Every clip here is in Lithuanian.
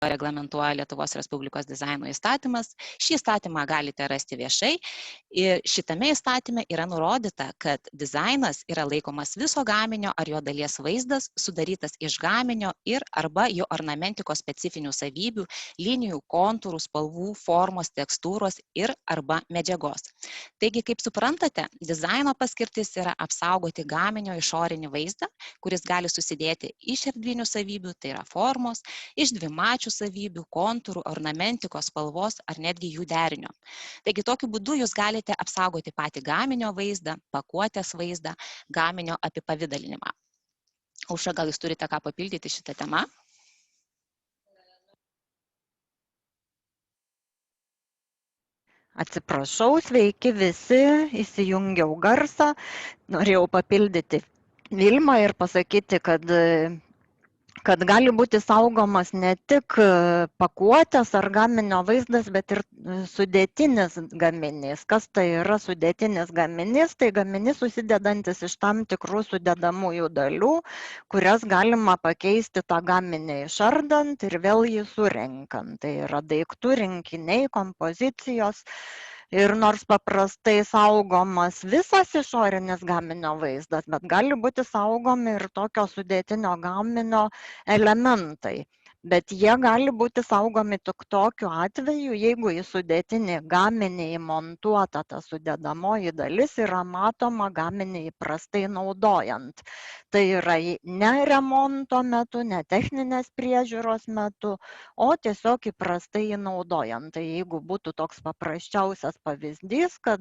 reglamentuoja Lietuvos Respublikos dizaino įstatymas. Šį įstatymą galite rasti viešai ir šitame įstatyme yra nurodyta, kad dizainas yra laikomas viso gaminio ar jo dalies vaizdas, sudarytas iš gaminio ir arba jo ornamentikos specifinių savybių, linijų, kontūrų, spalvų, formos, tekstūros ir arba medžiagos. Taigi, kaip suprantate, dizaino paskirtis yra apsaugoti gaminio išorinį vaizdą, kuris gali susidėti iš erdvinių savybių, tai yra formos, iš dvimačių savybių, kontūrų, ornamentikos, spalvos ar netgi jų derinio. Taigi, tokiu būdu jūs galite apsaugoti patį gaminio vaizdą, pakuotės vaizdą, gaminio apipavidalinimą. Aušra, gal jūs turite ką papildyti šitą temą? Atsiprašau, sveiki visi, įsijungiau garsą, norėjau papildyti Vilmą ir pasakyti, kad gali būti saugomas ne tik pakuotės ar gaminio vaizdas, bet ir sudėtinis gaminys. Kas tai yra sudėtinis gaminys? Tai gaminys susidedantis iš tam tikrų sudedamųjų dalių, kurias galima pakeisti tą gaminį išardant ir vėl jį surenkant. Tai yra daiktų rinkiniai, kompozicijos. Ir nors paprastai saugomas visas išorinis gaminio vaizdas, bet gali būti saugomi ir tokio sudėtinio gaminio elementai. Bet jie gali būti saugomi tik tokiu atveju, jeigu į sudėtinį gaminį įmontuota ta sudedamoji dalis yra matoma gaminį įprastai naudojant. Tai yra ne remonto metu, ne techninės priežiūros metu, o tiesiog įprastai jį naudojant. Tai jeigu būtų toks paprasčiausias pavyzdys, kad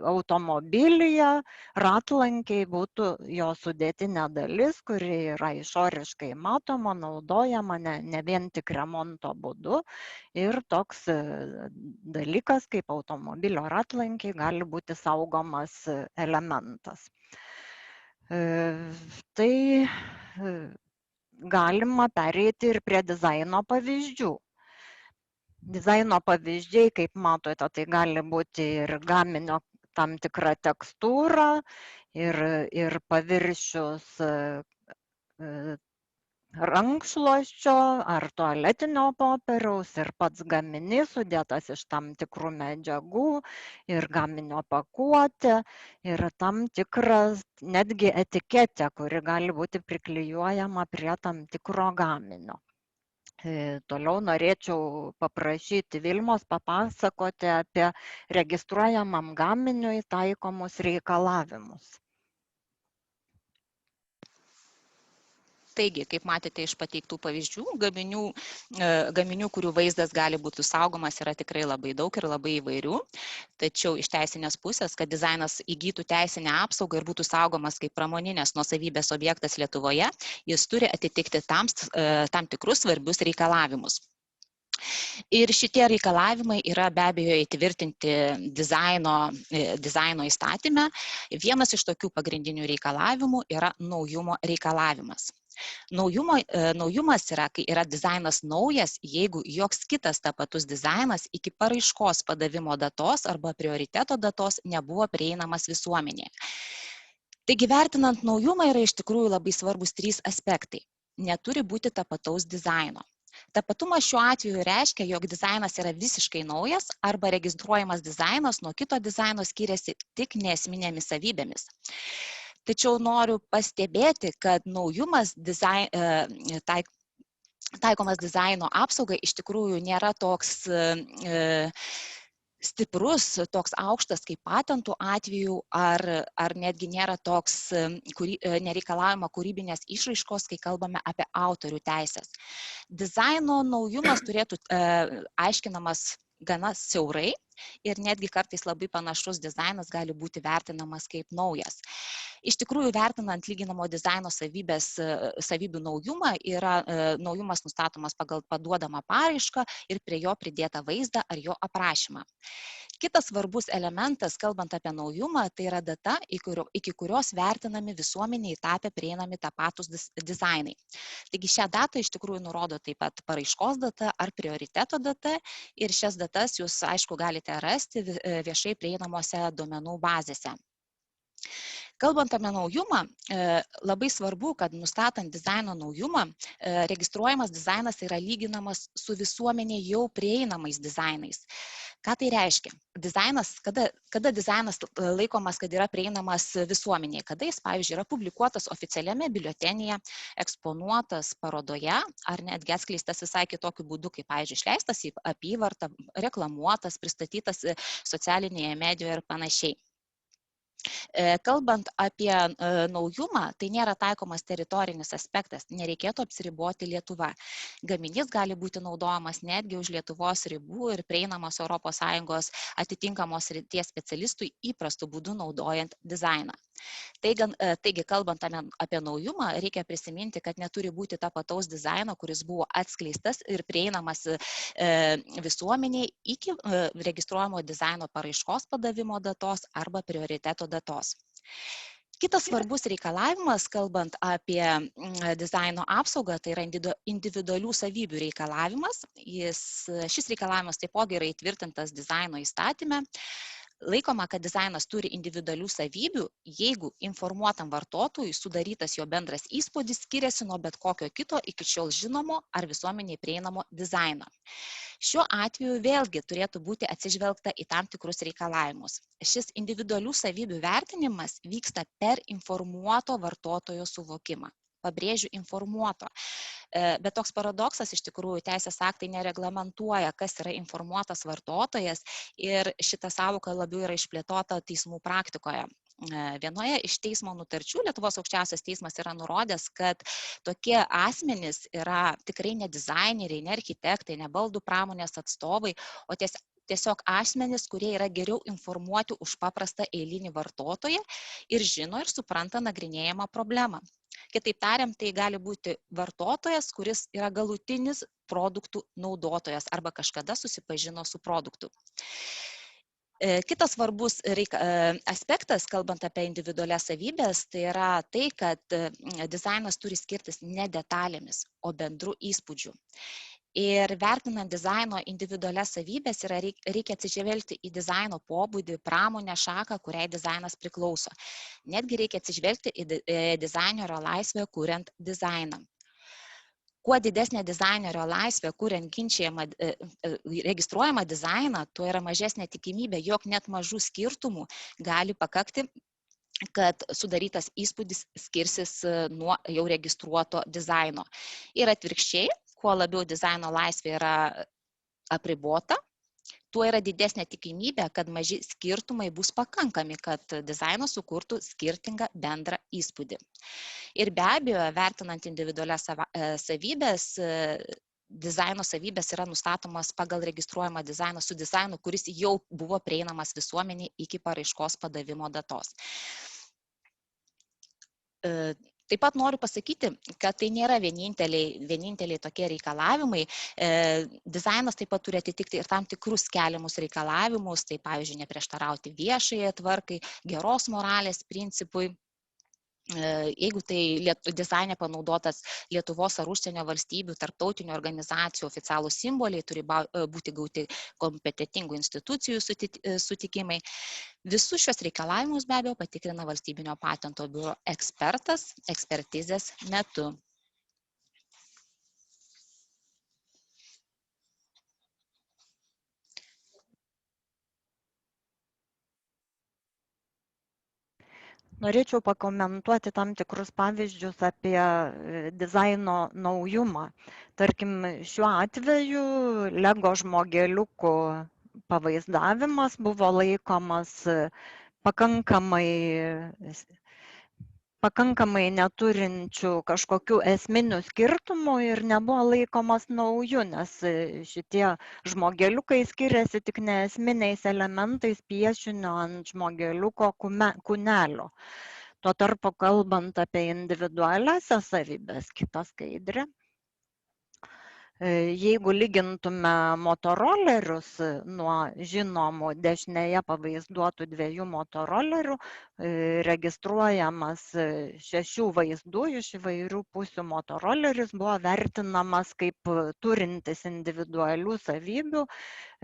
automobilyje ratlankiai būtų jo sudėtinė dalis, kuri yra išoriškai matoma, naudojama ne vien tik remonto būdu. Ir toks dalykas kaip automobilio ratlankiai gali būti saugomas elementas. Tai galima pereiti ir prie dizaino pavyzdžių. Dizaino pavyzdžiai, kaip matote, tai gali būti ir gaminio tam tikra tekstūra, ir paviršius rankšluosčio ar tualetinio popieriaus, ir pats gaminys sudėtas iš tam tikrų medžiagų, ir gaminio pakuotė, ir tam tikras netgi etiketė, kuri gali būti priklijuojama prie tam tikro gaminio. Toliau norėčiau paprašyti Vilmos papasakoti apie registruojamam gaminiui taikomus reikalavimus. Taigi, kaip matėte iš pateiktų pavyzdžių, gaminių, kurių vaizdas gali būti saugomas, yra tikrai labai daug ir labai įvairių. Tačiau iš teisinės pusės, kad dizainas įgytų teisinę apsaugą ir būtų saugomas kaip pramoninės nuosavybės objektas Lietuvoje, jis turi atitikti tam tikrus svarbius reikalavimus. Ir šitie reikalavimai yra be abejo įtvirtinti dizaino įstatyme. Vienas iš tokių pagrindinių reikalavimų yra naujumo reikalavimas. Naujumas yra, kai yra dizainas naujas, jeigu joks kitas tapatus dizainas iki paraiškos padavimo datos arba prioriteto datos nebuvo prieinamas visuomenėje. Taigi, vertinant naujumą, yra iš tikrųjų labai svarbus 3 aspektai. Neturi būti tapataus dizaino. Tapatumas šiuo atveju reiškia, jog dizainas yra visiškai naujas arba registruojamas dizainas nuo kito dizaino skiriasi tik neesminėmis savybėmis. Tačiau noriu pastebėti, kad naujumas taikomas dizaino apsaugai iš tikrųjų nėra toks stiprus, toks aukštas kaip patentų atveju, ar netgi nėra toks nereikalavimo kūrybinės išraiškos, kai kalbame apie autorių teisės. Dizaino naujumas turėtų aiškinamas gana siaurai ir netgi kartais labai panašus dizainas gali būti vertinamas kaip naujas. Iš tikrųjų, vertinant lyginamo dizaino savybių naujumą, yra naujumas nustatomas pagal paduodamą paraišką ir prie jo pridėtą vaizdą ar jo aprašymą. Kitas svarbus elementas, kalbant apie naujumą, tai yra data, iki kurios vertinami visuomeniai tapę prieinami tapatus dizainai. Taigi šią datą iš tikrųjų nurodo taip pat paraiškos data ar prioriteto data ir šias datas jūs, aišku, galite rasti viešai prieinamose duomenų bazėse. Kalbant apie naujumą, labai svarbu, kad nustatant dizaino naujumą, registruojamas dizainas yra lyginamas su visuomenė jau prieinamais dizainais. Ką tai reiškia? Dizainas, kada dizainas laikomas, kad yra prieinamas visuomeniai, kada jis, pavyzdžiui, yra publikuotas oficialiame biuletenyje, eksponuotas parodoje, ar netgi atskleistas visai kitokiu būdu, kaip, pavyzdžiui, išleistas į apyvartą, reklamuotas, pristatytas socialinėje medijoje ir panašiai. Kalbant apie naujumą, tai nėra taikomas teritorinis aspektas, nereikėtų apsiriboti Lietuva. Gaminys gali būti naudojamas netgi už Lietuvos ribų ir prieinamas ES atitinkamos srities specialistui įprastų būdų naudojant dizainą. Taigi, kalbant apie naujumą, reikia prisiminti, kad neturi būti tapataus dizaino, kuris buvo atskleistas ir prieinamas visuomeniai iki registruojamo dizaino paraiškos padavimo datos arba prioriteto datos. Kitas svarbus reikalavimas, kalbant apie dizaino apsaugą, tai yra individualių savybių reikalavimas. Šis reikalavimas taipogi yra įtvirtintas dizaino įstatyme. Laikoma, kad dizainas turi individualių savybių, jeigu informuotam vartotojui sudarytas jo bendras įspūdis skiriasi nuo bet kokio kito iki šiol žinomo ar visuomeniai prieinamo dizaino. Šiuo atveju vėlgi turėtų būti atsižvelgta į tam tikrus reikalavimus. Šis individualių savybių vertinimas vyksta per informuoto vartotojo suvokimą. Pabrėžiu, informuoto. Bet toks paradoksas, iš tikrųjų, teisės aktai nereglamentuoja, kas yra informuotas vartotojas ir šita sąvoka labiau yra išplėtota teismų praktikoje. Vienoje iš teismo nutarčių Lietuvos aukščiausias teismas yra nurodęs, kad tokie asmenys yra tikrai ne dizaineriai, ne architektai, ne baldų pramonės atstovai, o tiesiog asmenys, kurie yra geriau informuoti už paprastą eilinį vartotoją ir žino ir supranta nagrinėjamą problemą. Kitaip tariant, tai gali būti vartotojas, kuris yra galutinis produktų naudotojas arba kažkada susipažino su produktu. Kitas svarbus aspektas, kalbant apie individualias savybės, tai yra tai, kad dizainas turi skirtis ne detalėmis, o bendrų įspūdžių. Ir vertinant dizaino individualias savybės, reikia atsižvelgti į dizaino pobūdį, pramonę, šaką, kuriai dizainas priklauso. Netgi reikia atsižvelgti į dizainerio laisvę, kuriant dizainą. Kuo didesnė dizainerio laisvė, kuriant registruojamą dizainą, tuo yra mažesnė tikimybė, jog net mažų skirtumų gali pakakti, kad sudarytas įspūdis skirsis nuo jau registruoto dizaino. Ir atvirkščiai, kuo labiau dizaino laisvė yra apribota, tuo yra didesnė tikimybė, kad maži skirtumai bus pakankami, kad dizainas sukurtų skirtingą bendrą įspūdį. Ir be abejo, vertinant individualias savybės, dizaino savybės yra nustatomas pagal registruojamą dizainą su dizainu, kuris jau buvo prieinamas visuomeniai iki paraiškos padavimo datos. Taip pat noriu pasakyti, kad tai nėra vieninteliai tokie reikalavimai. Dizainas taip pat turi atitikti ir tam tikrus keliamus reikalavimus, tai pavyzdžiui, neprieštarauti viešajai tvarkai, geros moralės principui. Jeigu tai dizaine panaudotas Lietuvos ar užsienio valstybių, tarptautinių organizacijų oficialūs simboliai, turi būti gauti kompetitingų institucijų sutikimai. Visus šios reikalavimus be abejo patikrina Valstybinio patento biuro ekspertas ekspertizės metu. Norėčiau pakomentuoti tam tikrus pavyzdžius apie dizaino naujumą. Tarkim, šiuo atveju Lego žmogeliukų pavaizdavimas buvo laikomas pakankamai neturinčių kažkokių esminių skirtumų ir nebuvo laikomas nauju, nes šitie žmogeliukai skiriasi tik neesminiais elementais piešinio ant žmogeliuko kūnelio. Tuo tarpu, kalbant apie individualiasias savybės, kita skaidrė. Jeigu lygintume motorolerius nuo žinomų dešinėje pavaizduotų dviejų motorolerių, registruojamas 6 vaizdų iš įvairių pusių motoroleris buvo vertinamas kaip turintis individualių savybių,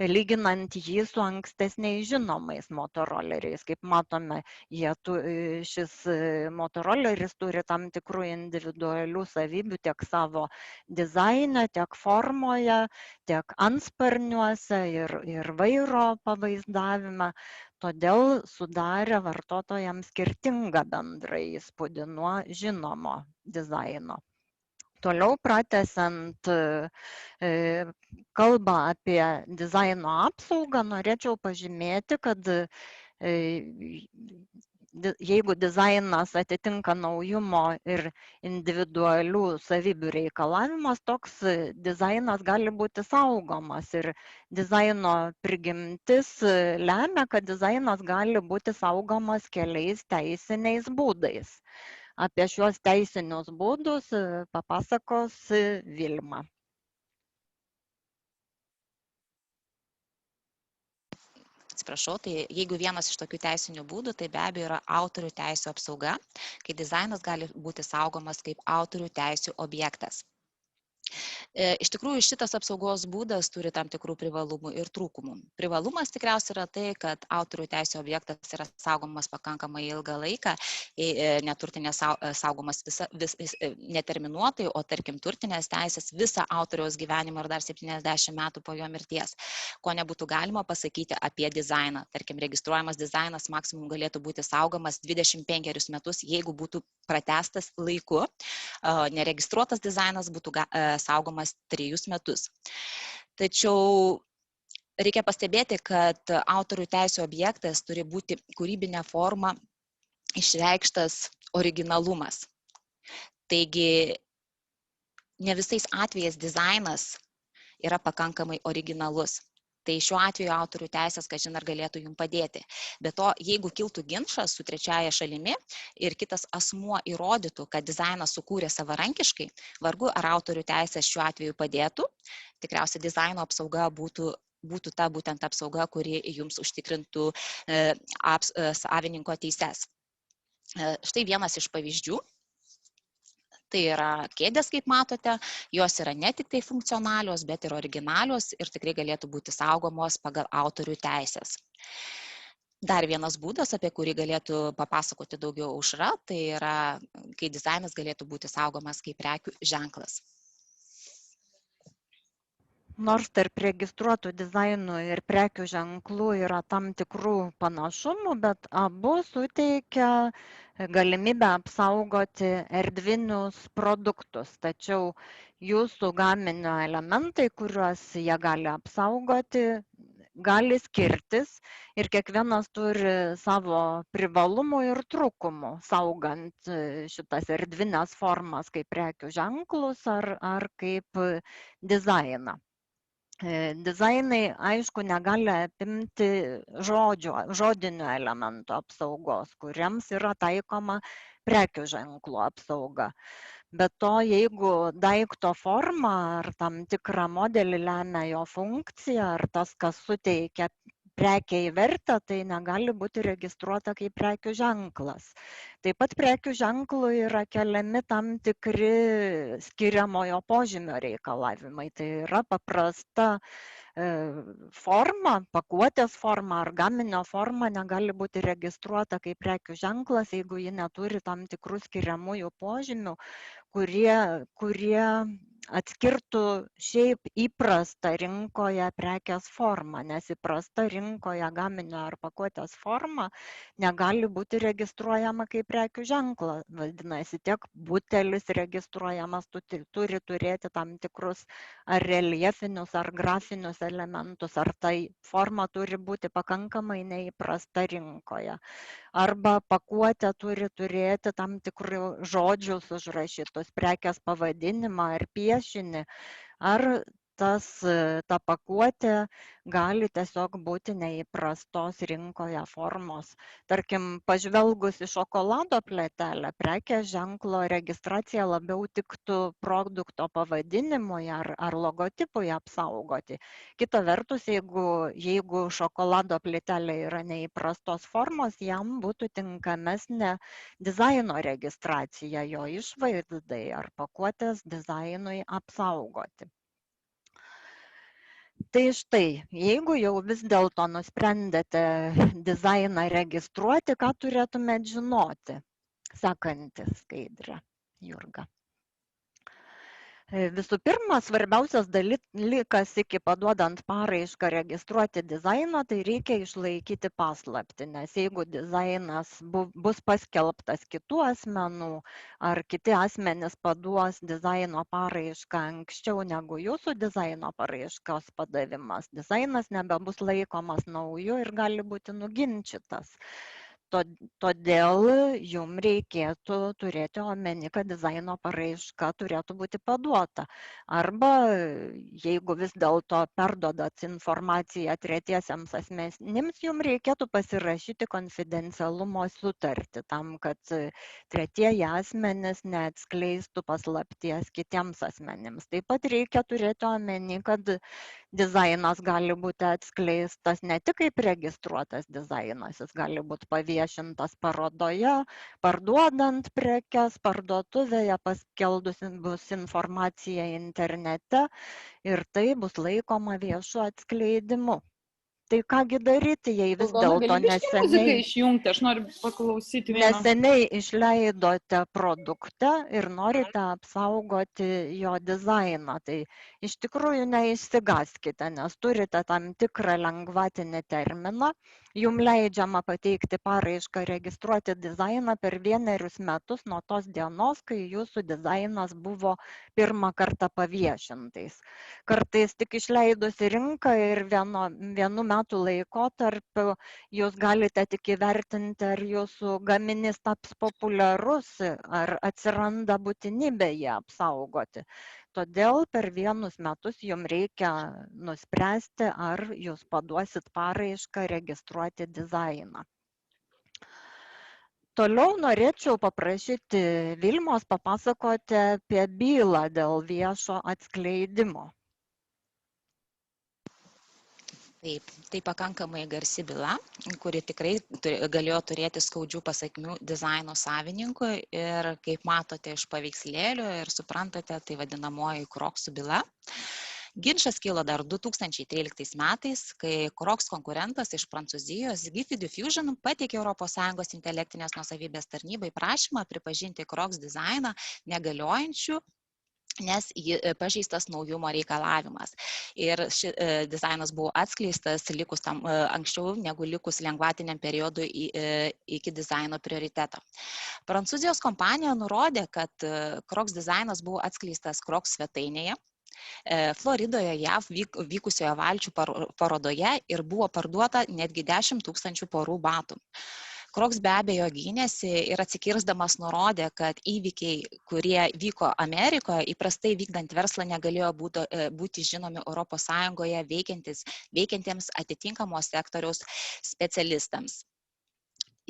lyginant jį su ankstesniais žinomais motoroleriais. Kaip matome, šis motoroleris turi tam tikrų individualių savybių tiek savo dizaine, tiek formoje, tiek antsparniuose ir vairo pavaizdavime. Todėl sudarė vartotojams skirtingą bendrą įspūdį nuo žinomo dizaino. Toliau pratęsiant kalbą apie dizaino apsaugą, norėčiau pažymėti, kad jeigu dizainas atitinka naujumo ir individualių savybių reikalavimas, toks dizainas gali būti saugomas. Ir dizaino prigimtis lemia, kad dizainas gali būti saugomas keliais teisiniais būdais. Apie šiuos teisinius būdus papasakos Vilma. Atsiprašau, tai jeigu vienas iš tokių teisinių būdų, tai be abejo yra autorių teisų apsauga, kai dizainas gali būti saugomas kaip autorių teisų objektas. Iš tikrųjų, šitas apsaugos būdas turi tam tikrų privalumų ir trūkumų. Privalumas tikriausiai yra tai, kad autorių teisų objektas yra saugomas pakankamai ilgą laiką, neturtinės saugomas neterminuotai, o tarkim turtinės teisės visą autoriaus gyvenimą ir dar 70 metų po jo mirties. Ko nebūtų galima pasakyti apie dizainą. Tarkim, registruojamas dizainas maksimum galėtų būti saugomas 25 metus, jeigu būtų pratęstas laiku. Neregistruotas dizainas būtų saugomas 3 metus. Tačiau reikia pastebėti, kad autorių teisų objektas turi būti kūrybinė forma išreikštas originalumas. Taigi, ne visais atvejais dizainas yra pakankamai originalus. Tai šiuo atveju autorių teisės, kažin ar galėtų jums padėti. Be to, jeigu kiltų ginčas su trečiaja šalimi ir kitas asmuo įrodytų, kad dizainą sukūrė savarankiškai, vargu ar autorių teisės šiuo atveju padėtų. Tikriausiai dizaino apsauga būtų ta būtent apsauga, kuri jums užtikrintų savininko teises. Štai vienas iš pavyzdžių. Tai yra kėdės, kaip matote, jos yra ne tik tai funkcionalios, bet ir originalios ir tikrai galėtų būti saugomos pagal autorių teisės. Dar vienas būdas, apie kurį galėtų papasakoti daugiau Aušra, tai yra, kai dizainas galėtų būti saugomas kaip prekių ženklas. Nors tarp registruotų dizainų ir prekių ženklų yra tam tikrų panašumų, bet abu suteikia galimybę apsaugoti erdvinius produktus. Tačiau jūsų gaminio elementai, kuriuos jie gali apsaugoti, gali skirtis ir kiekvienas turi savo privalumų ir trūkumų, saugant šitas erdvinės formas kaip prekių ženklus ar kaip dizainą. Dizainai, aišku, negali apimti žodinių elementų apsaugos, kuriems yra taikoma prekių ženklų apsauga. Bet to, jeigu daikto forma ar tam tikrą modelį lemia jo funkcija, ar tas, kas suteikia prekiai vertę, tai negali būti registruota kaip prekių ženklas. Taip pat prekių ženklų yra keliami tam tikri skiriamojo požymio reikalavimai. Tai yra paprasta forma, pakuotės forma ar gaminio forma negali būti registruota kaip prekių ženklas, jeigu ji neturi tam tikrų skiriamųjų požymių, kurie atskirtų šiaip įprastą rinkoje prekės formą, nes įprasta rinkoje gaminio ar pakuotės forma negali būti registruojama kaip prekių ženklas. Vadinasi, tiek butelis registruojamas turi turėti tam tikrus ar reljefinius, ar grafinius elementus, ar tai forma turi būti pakankamai neįprasta rinkoje. Arba pakuotė turi turėti tam tikrų žodžius užrašytus, prekės pavadinimą ar piešinį, ar ta pakuotė gali tiesiog būti neįprastos rinkoje formos. Tarkim, pažvelgus į šokolado plėtelę, prekės ženklo registracija labiau tiktų produkto pavadinimui ar logotipui apsaugoti. Kita vertus, jeigu šokolado plėtelė yra neįprastos formos, jam būtų tinkamesnė dizaino registracija jo išvaizdai ar pakuotės dizainui apsaugoti. Tai štai, jeigu jau vis dėlto nusprendėte dizainą registruoti, ką turėtumėt žinoti? Sekanti skaidrė, Jurga. Visų pirma, svarbiausias dalykas iki paduodant paraišką registruoti dizainą, tai reikia išlaikyti paslaptį, nes jeigu dizainas bus paskelbtas kitų asmenų ar kiti asmenys paduos dizaino paraišką anksčiau negu jūsų dizaino paraiškos padavimas, dizainas nebebus laikomas nauju ir gali būti nuginčytas. Todėl jums reikėtų turėti omeny, kad dizaino paraiška turėtų būti paduota. Arba jeigu vis dėlto perduodat informaciją tretiesiems asmenims, jums reikėtų pasirašyti konfidencialumo sutartį tam, kad tretieji asmenys neatskleistų paslapties kitiems asmenims. Taip pat reikia turėti omeny, kad dizainas gali būti atskleistas ne tik kaip registruotas dizainas, jis gali būti paviešintas parodoje, parduodant prekes, parduotuvėje, paskelbus bus informacija internete ir tai bus laikoma viešu atskleidimu. Tai kągi daryti, jei vis dėlto neseniai išleidote produktą ir norite apsaugoti jo dizainą. Tai iš tikrųjų neišsigąskite, nes turite tam tikrą lengvatinį terminą. Jums leidžiama pateikti paraišką registruoti dizainą per 1 metus nuo tos dienos, kai jūsų dizainas buvo pirmą kartą paviešintais. Kartais tik išleidus į rinką ir vienu metų laikotarpiu jūs galite tik įvertinti, ar jūsų gaminys taps populiarus, ar atsiranda būtinybė jį apsaugoti. Todėl per 1 metus jums reikia nuspręsti, ar jūs paduosit paraišką registruoti dizainą. Toliau norėčiau paprašyti Vilmos papasakoti apie bylą dėl viešo atskleidimo. Taip, tai pakankamai garsi byla, kuri tikrai galėjo turėti skaudžių pasakmių dizaino savininkui ir kaip matote iš paveikslėlių ir suprantate, tai vadinamoji Kroksų byla. Ginčas kilo dar 2013 metais, kai Crocs konkurentas iš Prancūzijos Giphy Diffusion pateikė ES intelektinės nuosavybės tarnybai prašymą pripažinti Crocs dizainą negaliojančiu, nes pažeistas naujumo reikalavimas. Ir šis dizainas buvo atskleistas likus tam anksčiau negu likus lengvatiniam periodui iki dizaino prioriteto. Prancūzijos kompanija nurodė, kad Crocs dizainas buvo atskleistas Crocs svetainėje, Floridoje, JAV vykusioje valčių parodoje ir buvo parduota netgi 10 000 porų batų. Crocs be abejo gynėsi ir atsikirsdamas nurodė, kad įvykiai, kurie vyko Amerikoje, įprastai vykdant verslą negalėjo būti žinomi ES veikiantiems atitinkamos sektoriaus specialistams.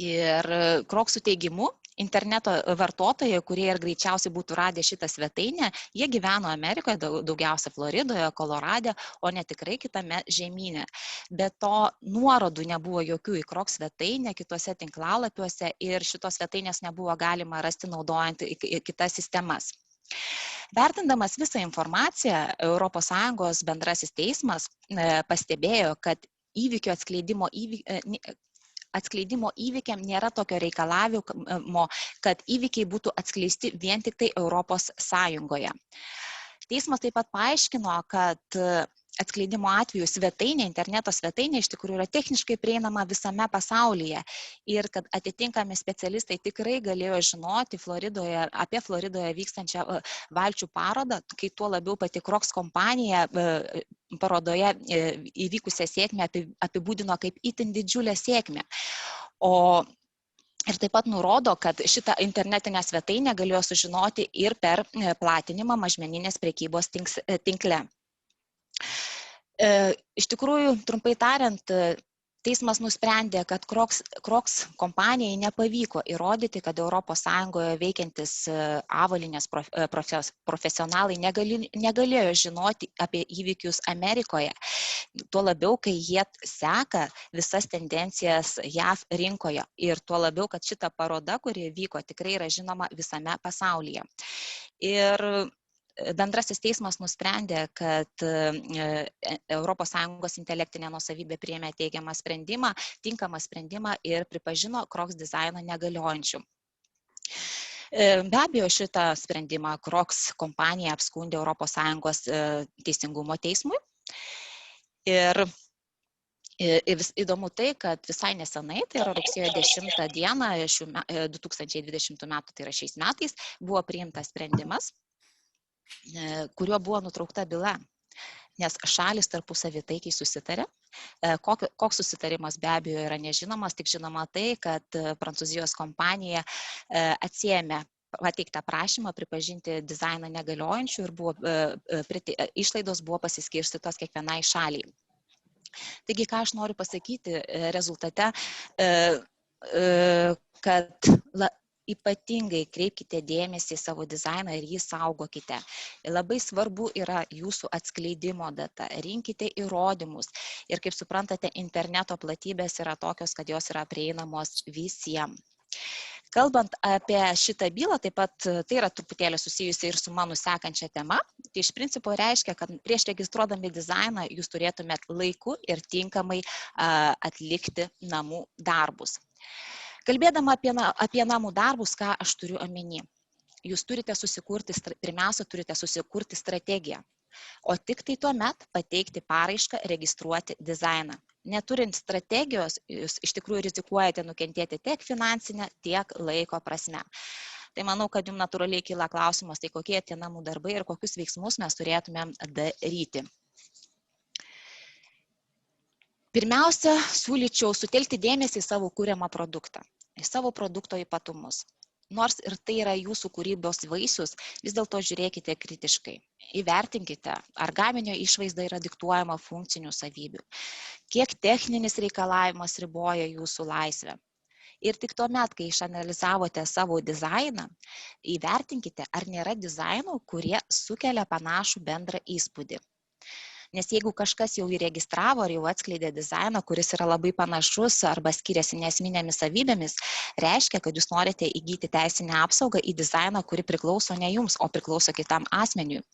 Ir Crocsų teigimu, interneto vartotojai, kurie ir greičiausiai būtų radę šitą svetainę, jie gyveno Amerikoje, daugiausia Floridoje, Kolorade, o ne tikrai kitame žemyne. Be to, nuorodų nebuvo jokių į Crocs svetainę kitose tinklalapiuose ir šitos svetainės nebuvo galima rasti naudojant kitas sistemas. Vertindamas visą informaciją, ES bendrasis teismas pastebėjo, kad įvykio atskleidimo įvykiam nėra tokio reikalavimo, kad įvykiai būtų atskleisti vien tik tai ES. Teismas taip pat paaiškino, kad atskleidimo atveju svetainė, interneto svetainė iš tikrųjų yra techniškai prieinama visame pasaulyje ir kad atitinkami specialistai tikrai galėjo žinoti apie Floridoje vykstančią valčių parodą, kai tuo labiau pati Crocs kompanija parodoje įvykusią sėkmę apibūdino kaip itin didžiulę sėkmę. Ir taip pat nurodo, kad šitą internetinę svetainę galėjo sužinoti ir per platinimą mažmeninės prekybos tinkle. Iš tikrųjų, trumpai tariant, teismas nusprendė, kad Crocs kompanijai nepavyko įrodyti, kad ES veikiantis avalynės profesionalai negalėjo žinoti apie įvykius Amerikoje. Tuo labiau, kai jie seka visas tendencijas JAV rinkoje ir tuo labiau, kad šita paroda, kuri vyko, tikrai yra žinoma visame pasaulyje. Ir Bendrasis teismas nusprendė, kad ES intelektinė nuosavybė priėmė teigiamą sprendimą, tinkamą sprendimą ir pripažino Crocs dizainą negaliojančiu. Be abejo, šitą sprendimą Crocs kompanija apskundė ES teisingumo teismui. Ir įdomu tai, kad visai nesenai, tai yra rugsėjo 10 dieną 2020 metų, tai yra šiais metais, buvo priimtas sprendimas, kuriuo buvo nutraukta byla, nes šalis tarpusavy taikiai susitarė. Koks susitarimas be abejo yra nežinomas, tik žinoma tai, kad Prancūzijos kompanija atsiėmė pateiktą prašymą pripažinti dizainą negaliojančiu ir išlaidos buvo pasiskirstytos kiekvienai šaliai. Taigi, ką aš noriu pasakyti rezultate, kad ypatingai kreipkite dėmesį į savo dizainą ir jį saugokite. Labai svarbu yra jūsų atskleidimo data, rinkite įrodymus ir, kaip suprantate, interneto platybės yra tokios, kad jos yra prieinamos visiems. Kalbant apie šitą bylą, taip pat tai yra truputėlį susijusi ir su mano sekančia tema. Tai iš principo reiškia, kad prieš registruodami dizainą jūs turėtumėt laiku ir tinkamai atlikti namų darbus. Kalbėdama apie namų darbus, ką aš turiu omeny? Jūs pirmiausia turite susikurti strategiją, o tik tai tuomet pateikti paraišką registruoti dizainą. Neturint strategijos, jūs iš tikrųjų rizikuojate nukentėti tiek finansinę, tiek laiko prasme. Tai manau, kad jums natūraliai kyla klausimas, tai kokie tie namų darbai ir kokius veiksmus mes turėtumėm daryti. Pirmiausia, siūlyčiau sutelkti dėmesį į savo kuriamą produktą, į savo produkto ypatumus. Nors ir tai yra jūsų kūrybos vaisius, vis dėlto žiūrėkite kritiškai. Įvertinkite, ar gaminio išvaizda yra diktuojama funkcinių savybių, kiek techninis reikalavimas riboja jūsų laisvę. Ir tik tuomet, kai išanalizavote savo dizainą, įvertinkite, ar nėra dizainų, kurie sukelia panašų bendrą įspūdį. Nes jeigu kažkas jau įregistravo ar jau atskleidė dizainą, kuris yra labai panašus arba skiriasi neesminėmis savybėmis, reiškia, kad jūs norite įgyti teisinę apsaugą į dizainą, kuri priklauso ne jums, o priklauso kitam asmeniui.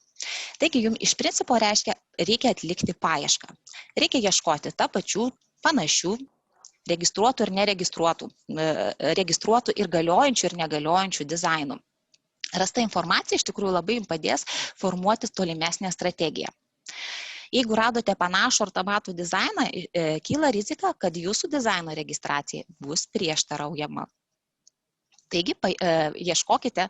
Taigi, jums iš principo reikia atlikti paiešką. Reikia ieškoti tapačių, panašių, registruotų ir neregistruotų, registruotų ir galiojančių ir negaliojančių dizainų. Rasta informacija iš tikrųjų labai jums padės formuoti tolimesnę strategiją. Jeigu radote panašų ar tapatų dizainą, kyla rizika, kad jūsų dizaino registracija bus prieštaraujama. Taigi, ieškokite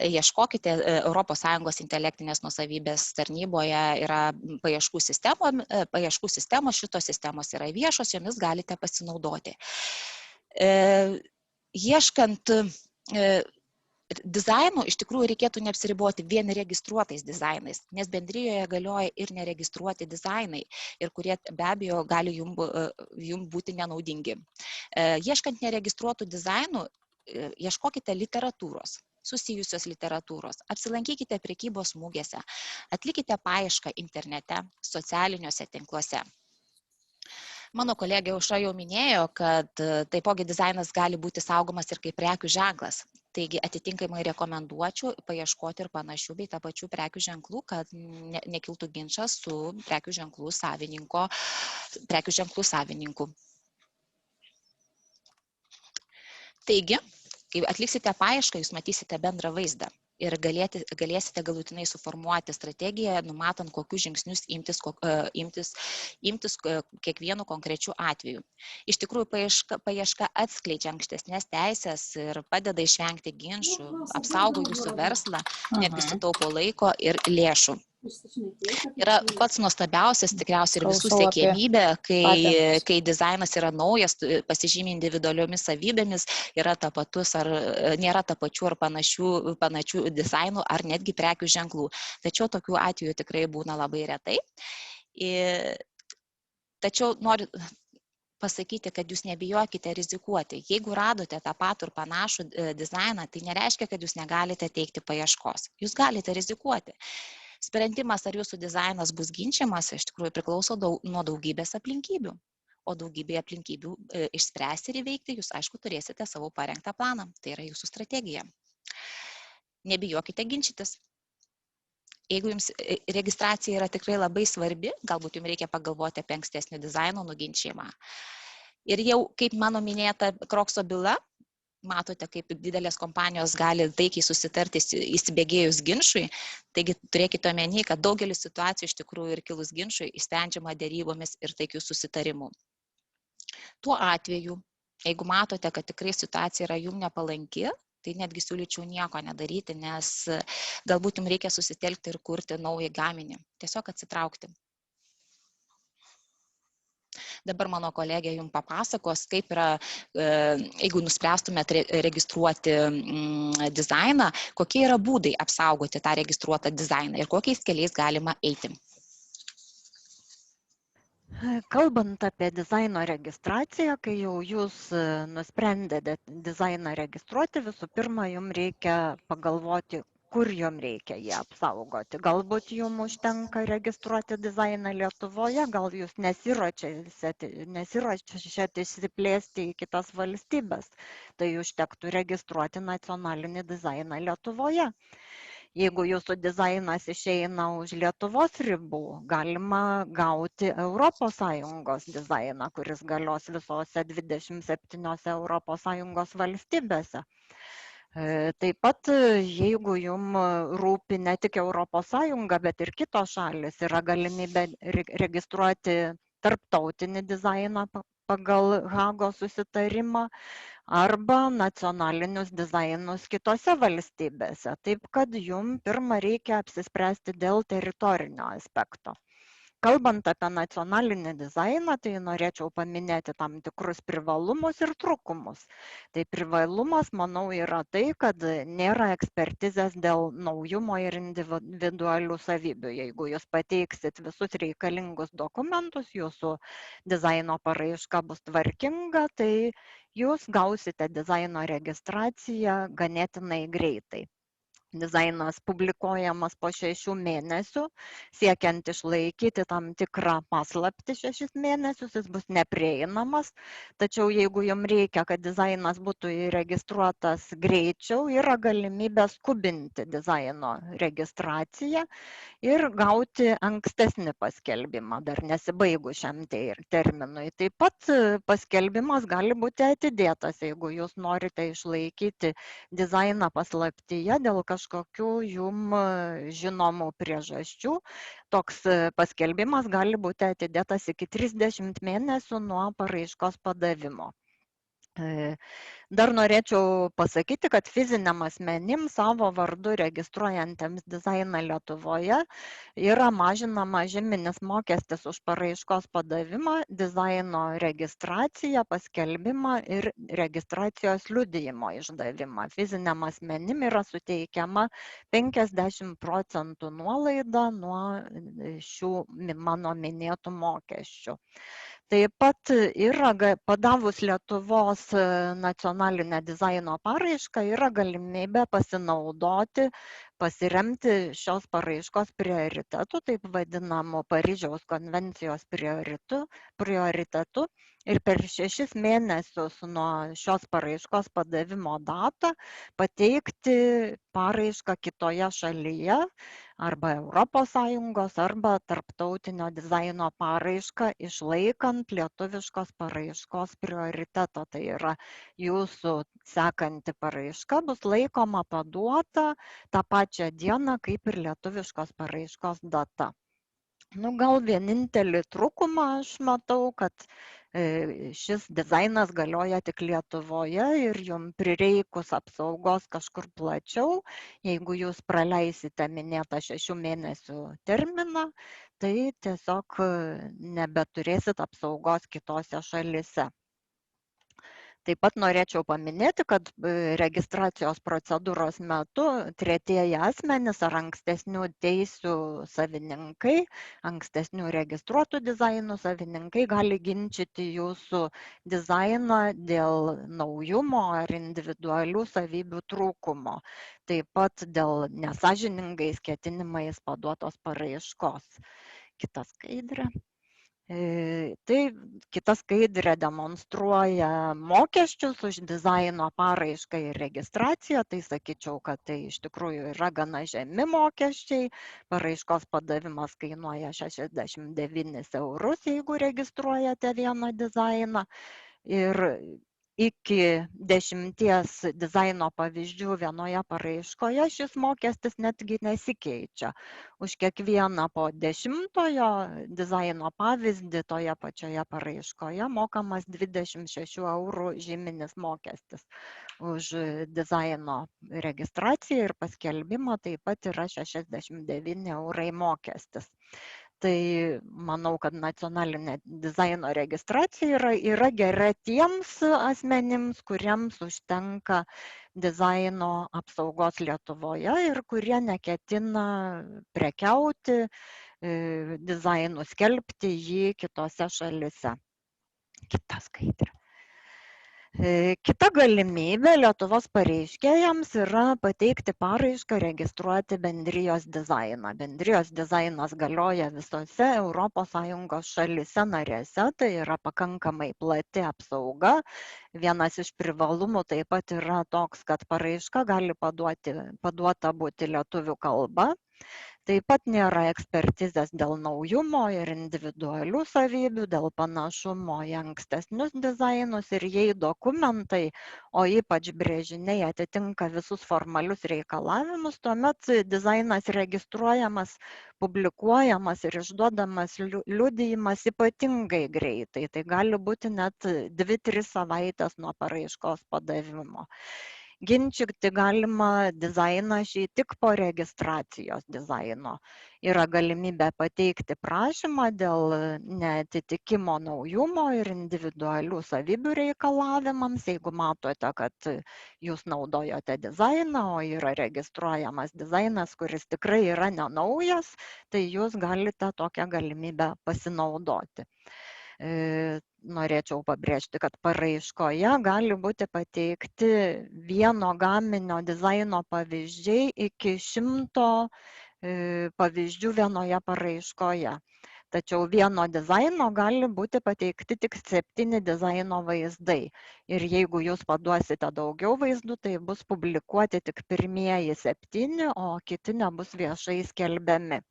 ES intelektinės nuosavybės tarnyboje yra paieškų sistemos, šitos sistemos yra viešos, jomis galite pasinaudoti. Ieškant dizainų, iš tikrųjų reikėtų neapsiriboti vien registruotais dizainais, nes bendrijoje galioja ir neregistruoti dizainai, ir kurie be abejo gali jums būti nenaudingi. Ieškant neregistruotų dizainų, ieškokite literatūros, susijusios literatūros, apsilankykite prekybos mugėse, atlikite paiešką internete, socialiniuose tinkluose. Mano kolegė Aušra jau minėjo, kad taipogi dizainas gali būti saugomas ir kaip prekių ženklas. Taigi atitinkamai rekomenduočiau paieškoti ir panašių bei tapačių prekių ženklų, kad nekiltų ginčas su prekių ženklų savininku. Taigi, kai atliksite paiešką, jūs matysite bendrą vaizdą ir galėsite galutinai suformuoti strategiją, numatant, kokius žingsnius imtis kiekvienu konkrečiu atveju. Iš tikrųjų, paieška atskleidžia ankstesnės teisės ir padeda išvengti ginčų, apsaugo jūsų verslą, netgi sutaupo laiko ir lėšų. Yra pats nuostabiausias tikriausiai ir visų siekiamybė, kai dizainas yra naujas, pasižymi individualiomis savybėmis, yra tapatus ar nėra tapačių ar panašių dizainų ar netgi prekių ženklų. Tačiau tokių atvejų tikrai būna labai retai. Tačiau noriu pasakyti, kad jūs nebijokite rizikuoti. Jeigu radote tą patų ir panašų dizainą, tai nereiškia, kad jūs negalite teikti paieškos. Jūs galite rizikuoti. Sprendimas, ar jūsų dizainas bus ginčiamas, iš tikrųjų priklauso nuo daugybės aplinkybių. O daugybė aplinkybių išspręsti ir įveikti jūs, aišku, turėsite savo parengtą planą. Tai yra jūsų strategija. Nebijokite ginčytis. Jeigu jums registracija yra tikrai labai svarbi, galbūt jums reikia pagalvoti apie ankstesnio dizaino nuginčijimą. Ir jau, kaip mano minėta Krokso byla, matote, kaip didelės kompanijos gali taikiai susitarti įsibėgėjus ginčui. Taigi turėkite omeny, kad daugelis situacijų iš tikrųjų ir kilus ginčui išsprendžiama dėrybomis ir taikių susitarimų. Tuo atveju, jeigu matote, kad tikrai situacija yra jums nepalanki, tai netgi siūlyčiau nieko nedaryti, nes galbūt jums reikia susitelkti ir kurti naują gaminį. Tiesiog atsitraukti. Dabar mano kolegė jums papasakos, kaip yra, jeigu nuspręstumėt registruoti dizainą, kokie yra būdai apsaugoti tą registruotą dizainą ir kokiais keliais galima eiti. Kalbant apie dizaino registraciją, kai jau jūs nusprendėte dizainą registruoti, visų pirma, jums reikia pagalvoti, kur jums reikia jį apsaugoti. Galbūt jums užtenka registruoti dizainą Lietuvoje, gal jūs nesiruošiate išsiplėsti į kitas valstybės, tai užtektų registruoti nacionalinį dizainą Lietuvoje. Jeigu jūsų dizainas išeina už Lietuvos ribų, galima gauti ES dizainą, kuris galios visose 27 ES valstybėse. Taip pat, jeigu jums rūpi ne tik ES, bet ir kitos šalis, yra galimybė registruoti tarptautinį dizainą pagal Hagos susitarimą arba nacionalinius dizainus kitose valstybėse. Taip kad jums pirmą reikia apsispręsti dėl teritorinio aspekto. Kalbant apie nacionalinį dizainą, tai norėčiau paminėti tam tikrus privalumus ir trūkumus. Tai privalumas, manau, yra tai, kad nėra ekspertizės dėl naujumo ir individualių savybių. Jeigu jūs pateiksit visus reikalingus dokumentus, jūsų dizaino paraiška bus tvarkinga, tai jūs gausite dizaino registraciją ganėtinai greitai. Dizainas publikuojamas po 6 mėnesių, siekiant išlaikyti tam tikrą paslaptį 6 mėnesius, jis bus neprieinamas, tačiau jeigu jums reikia, kad dizainas būtų įregistruotas greičiau, yra galimybė skubinti dizaino registraciją ir gauti ankstesnį paskelbimą, dar nesibaigus šiam terminui. Taip pat paskelbimas gali būti atidėtas, jeigu jūs norite išlaikyti dizainą paslaptyje dėl kažkokių jum žinomų priežasčių. Toks paskelbimas gali būti atidėtas iki 30 mėnesių nuo paraiškos padavimo. Dar norėčiau pasakyti, kad fiziniam asmenim savo vardu registruojantiems dizainą Lietuvoje yra mažinama žyminis mokestis už paraiškos padavimą, dizaino registraciją, paskelbimą ir registracijos liudijimo išdavimą. Fiziniam asmenim yra suteikiama 50% nuolaida nuo šių mano minėtų mokesčių. Taip pat yra padavus Lietuvos nacionalinę dizaino paraišką, yra galimybė pasiremti šios paraiškos prioritetu, taip vadinamu Paryžiaus konvencijos prioritetu ir per 6 mėnesius nuo šios paraiškos padavimo datą pateikti paraišką kitoje šalyje arba ES arba tarptautinio dizaino paraišką, išlaikant lietuviškos paraiškos prioritetą. Tai yra jūsų sekanti paraiška bus laikoma paduota tą pačią dieną kaip ir lietuviškos paraiškos data. Gal vienintelį trūkumą aš matau, kad šis dizainas galioja tik Lietuvoje ir jums prireikus apsaugos kažkur plačiau, jeigu jūs praleisite minėtą 6 mėnesių terminą, tai tiesiog nebeturėsit apsaugos kitose šalise. Taip pat norėčiau paminėti, kad registracijos procedūros metu tretieji asmenys ar ankstesnių teisių savininkai, ankstesnių registruotų dizainų savininkai gali ginčyti jūsų dizainą dėl naujumo ar individualių savybių trūkumo, taip pat dėl nesąžiningais ketinimais paduotos paraiškos. Kita skaidrė. Tai kita skaidrė demonstruoja mokesčius už dizaino paraišką ir registraciją. Tai sakyčiau, kad tai iš tikrųjų yra gana žemi mokesčiai. Paraiškos padavimas kainuoja 69 eurus, jeigu registruojate vieną dizainą. Ir iki 10 dizaino pavyzdžių vienoje paraiškoje šis mokestis netgi nesikeičia. Už kiekvieną po 10-ojo dizaino pavyzdį toje pačioje paraiškoje mokamas 26 eurų žyminis mokestis. Už dizaino registraciją ir paskelbimą taip pat yra 69 eurai mokestis. Tai manau, kad nacionalinė dizaino registracija yra gera tiems asmenims, kuriems užtenka dizaino apsaugos Lietuvoje ir kurie neketina prekiauti dizainu, skelbti jį kitose šalise. Kita skaidrė. Kita galimybė Lietuvos pareiškėjams yra pateikti paraišką registruoti bendrijos dizainą. Bendrijos dizainas galioja visose ES šalise narėse, tai yra pakankamai plati apsauga. Vienas iš privalumų taip pat yra toks, kad paraiška gali paduota būti lietuvių kalba. Taip pat nėra ekspertizės dėl naujumo ir individualių savybių, dėl panašumo į ankstesnius dizainus ir jei dokumentai, o ypač brėžiniai atitinka visus formalius reikalavimus, tuomet dizainas registruojamas, publikuojamas ir išduodamas liudijimas ypatingai greitai. Tai gali būti net 2-3 savaitės nuo paraiškos padavimo. Ginčyti galima dizainą šį tik po registracijos dizaino. Yra galimybė pateikti prašymą dėl neatitikimo naujumo ir individualių savybių reikalavimams. Jeigu matote, kad jūs naudojote dizainą, o yra registruojamas dizainas, kuris tikrai yra nenaujas, tai jūs galite tokią galimybę pasinaudoti. Norėčiau pabrėžti, kad paraiškoje gali būti pateikti vieno gaminio dizaino pavyzdžiai iki 100 pavyzdžių vienoje paraiškoje. Tačiau vieno dizaino gali būti pateikti tik 7 dizaino vaizdai. Ir jeigu jūs paduosite daugiau vaizdų, tai bus publikuoti tik pirmieji 7, o kiti nebus viešai skelbiami.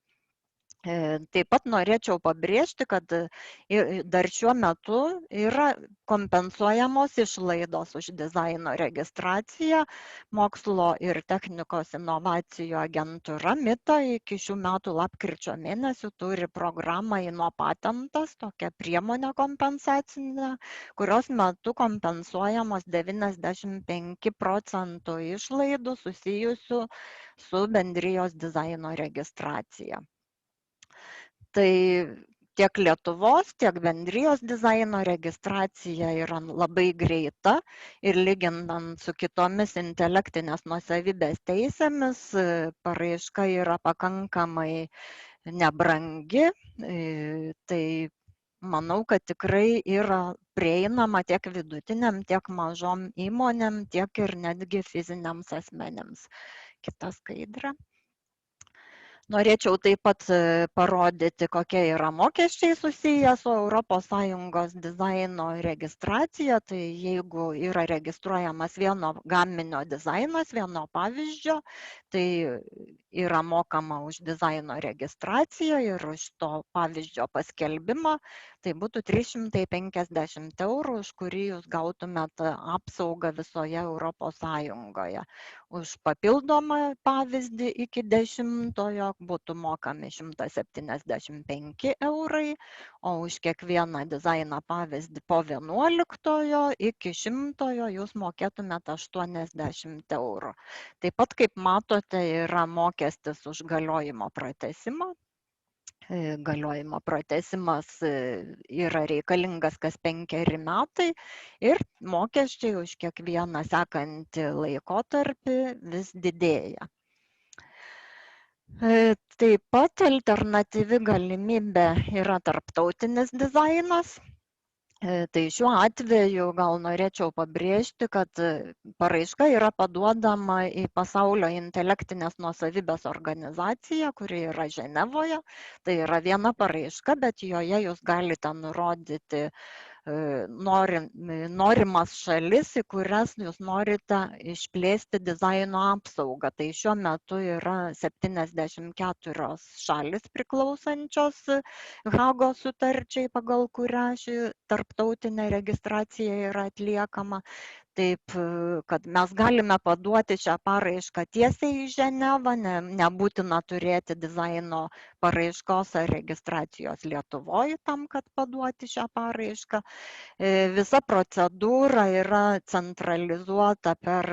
Taip pat norėčiau pabrėžti, kad dar šiuo metu yra kompensuojamos išlaidos už dizaino registraciją. Mokslo ir technikos inovacijų agentūra MITA iki šių metų lapkričio mėnesių turi programą Inopatentas, tokią priemonę kompensacinę, kurios metu kompensuojamos 95% išlaidų susijusių su bendrijos dizaino registracija. Tai tiek Lietuvos, tiek bendrijos dizaino registracija yra labai greita ir lyginant su kitomis intelektinės nuosavybės teisėmis, paraiška yra pakankamai nebrangi. Tai manau, kad tikrai yra prieinama tiek vidutiniam, tiek mažom įmonėm, tiek ir netgi fiziniams asmenėms. Kita skaidrė. Norėčiau taip pat parodyti, kokie yra mokesčiai susiję su ES dizaino registracija. Tai jeigu yra registruojamas vieno gaminio dizainas, vieno pavyzdžio, tai yra mokama už dizaino registraciją ir už to pavyzdžio paskelbimą. Tai būtų 350 eurų, už kurį jūs gautumėte apsaugą visoje ES. Už papildomą pavyzdį iki 10-ojo būtų mokami 175 eurai, o už kiekvieną dizaino pavyzdį po 11-ojo iki 100-ojo jūs mokėtumėte 80 eurų. Taip pat, kaip matote, yra mokestis už galiojimo pratęsimą. Galiojimo pratęsimas yra reikalingas kas 5 metai ir mokesčiai už kiekvieną sekantį laikotarpį vis didėja. Taip pat alternatyvi galimybė yra tarptautinis dizainas. Tai šiuo atveju gal norėčiau pabrėžti, kad paraiška yra paduodama į Pasaulio intelektinės nuosavybės organizaciją, kuri yra Ženevoje. Tai yra viena paraiška, bet joje jūs galite nurodyti norimas šalis, į kurias jūs norite išplėsti dizaino apsaugą. Tai šiuo metu yra 74 šalis priklausančios Hagos sutarčiai, pagal kurią ši tarptautinė registracija yra atliekama. Taip, kad mes galime paduoti šią paraišką tiesiai į Ženevą, nebūtina turėti dizaino paraiškos ar registracijos Lietuvoje tam, kad paduoti šią paraišką. Visa procedūra yra centralizuota per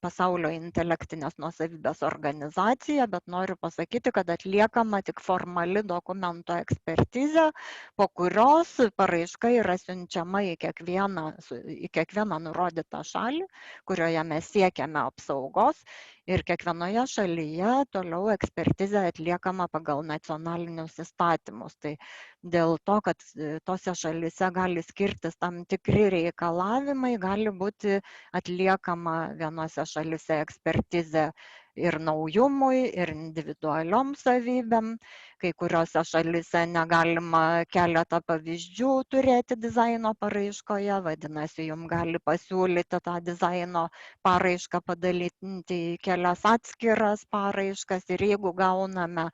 Pasaulio intelektinės nuosavybės organizacija, bet noriu pasakyti, kad atliekama tik formali dokumento ekspertizė, po kurios paraiška yra siunčiama į kiekvieną nurodytą šalį, kurioje mes siekiame apsaugos, ir kiekvienoje šalyje toliau ekspertizė atliekama pagal nacionalinius įstatymus. Tai dėl to, kad tose šalyse gali skirtis tam tikri reikalavimai, gali būti atliekama vienose šalyse ekspertizė ir naujumui, ir individualiom savybėm. Kai kuriuose šalyse negalima keletą pavyzdžių turėti dizaino paraiškoje, vadinasi, jums gali pasiūlyti tą dizaino paraišką padalinti į kelias atskiras paraiškas, ir jeigu gauname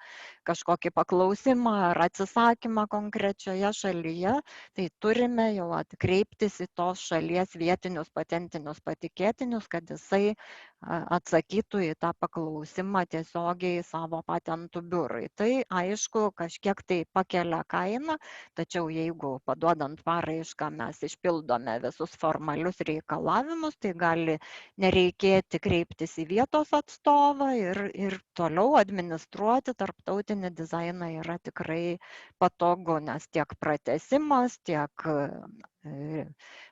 kažkokį paklausimą ar atsisakymą konkrečioje šalyje, tai turime jau atkreiptis į tos šalies vietinius patentinius patikėtinius, kad jisai atsakytų į tą paklausimą tiesiogiai savo patentų biurui. Tai aišku, kažkiek tai pakelia kainą, tačiau jeigu paduodant paraišką mes išpildome visus formalius reikalavimus, tai gali nereikėti kreiptis į vietos atstovą ir toliau administruoti tarptautinį dizainą yra tikrai patogu, nes tiek pratęsimas, tiek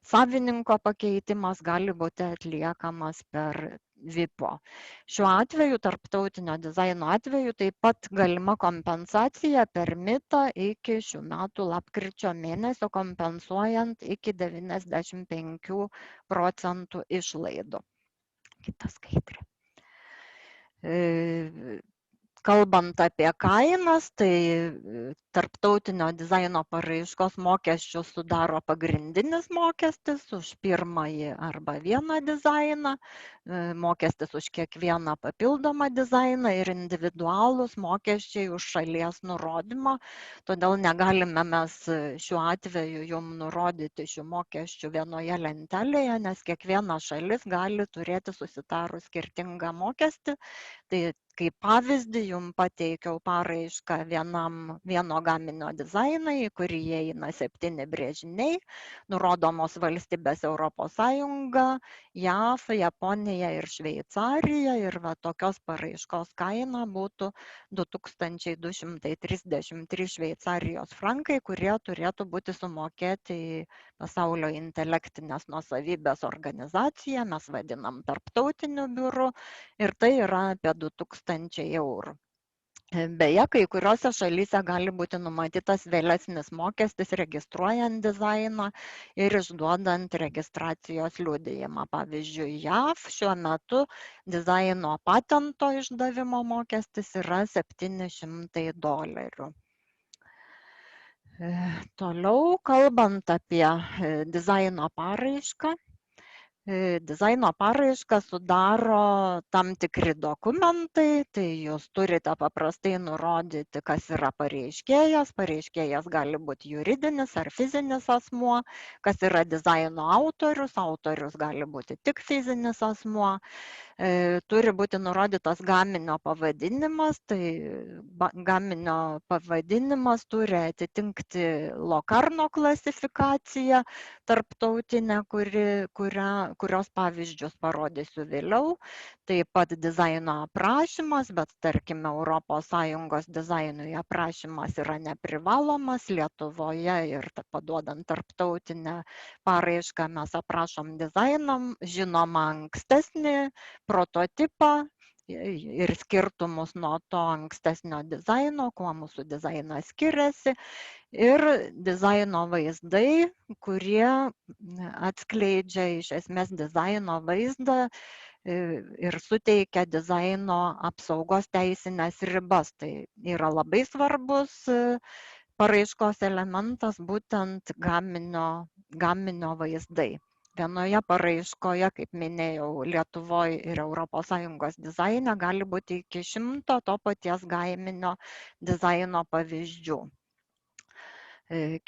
savininko pakeitimas gali būti atliekamas per VIPO. Šiuo atveju, tarptautinio dizaino atveju, taip pat galima kompensacija per MITA iki šių metų lapkričio mėnesio, kompensuojant iki 95% išlaidų. Kita skaidrė. Kalbant apie kainas, tai tarptautinio dizaino paraiškos mokesčius sudaro pagrindinis mokestis už pirmąjį arba vieną dizainą, mokestis už kiekvieną papildomą dizainą ir individualūs mokesčiai už šalies nurodymą. Todėl negalime mes šiuo atveju jums nurodyti šių mokesčių vienoje lentelėje, nes kiekviena šalis gali turėti susitarus skirtingą mokestį. Tai kaip pavyzdį jums pateikiau paraišką vieno gaminio dizainai, į kurį įeina 7 brėžiniai, nurodomos valstybės Europos Sąjunga, JAV, Japonija ir Šveicarija, ir tokios paraiškos kaina būtų 2233 šveicarijos frankai, kurie turėtų būti sumokėti į Pasaulio intelektinės nuosavybės organizaciją, mes vadinam tarptautiniu biuru, ir tai yra apie 2000 eurų. Beje, kai kuriuose šalyse gali būti numatytas vėlesnis mokestis registruojant dizainą ir išduodant registracijos liudijimą. Pavyzdžiui, JAV šiuo metu dizaino patento išdavimo mokestis yra $700. Toliau, kalbant apie dizaino paraišką. Dizaino paraišką sudaro tam tikri dokumentai, tai jūs turite paprastai nurodyti, kas yra pareiškėjas. Pareiškėjas gali būti juridinis ar fizinis asmuo, kas yra dizaino autorius, autorius gali būti tik fizinis asmuo. Turi būti nurodytas gaminio pavadinimas, tai gaminio pavadinimas turi atitinkti Locarno klasifikaciją tarptautinę, kurios pavyzdžius parodysiu vėliau. Taip pat dizaino aprašymas, bet tarkime ES dizainui aprašymas yra neprivalomas. Lietuvoje ir paduodant tarptautinę paraišką mes aprašom dizainą, žinoma ankstesnį prototipą ir skirtumus nuo to ankstesnio dizaino, kuo mūsų dizainas skiriasi. ir dizaino vaizdai, kurie atskleidžia iš esmės dizaino vaizdą ir suteikia dizaino apsaugos teisinės ribas. Tai yra labai svarbus paraiškos elementas, būtent gaminio vaizdai. Vienoje paraiškoje, kaip minėjau, Lietuvoje ir ES dizaine gali būti iki 100 to paties gaminio dizaino pavyzdžių.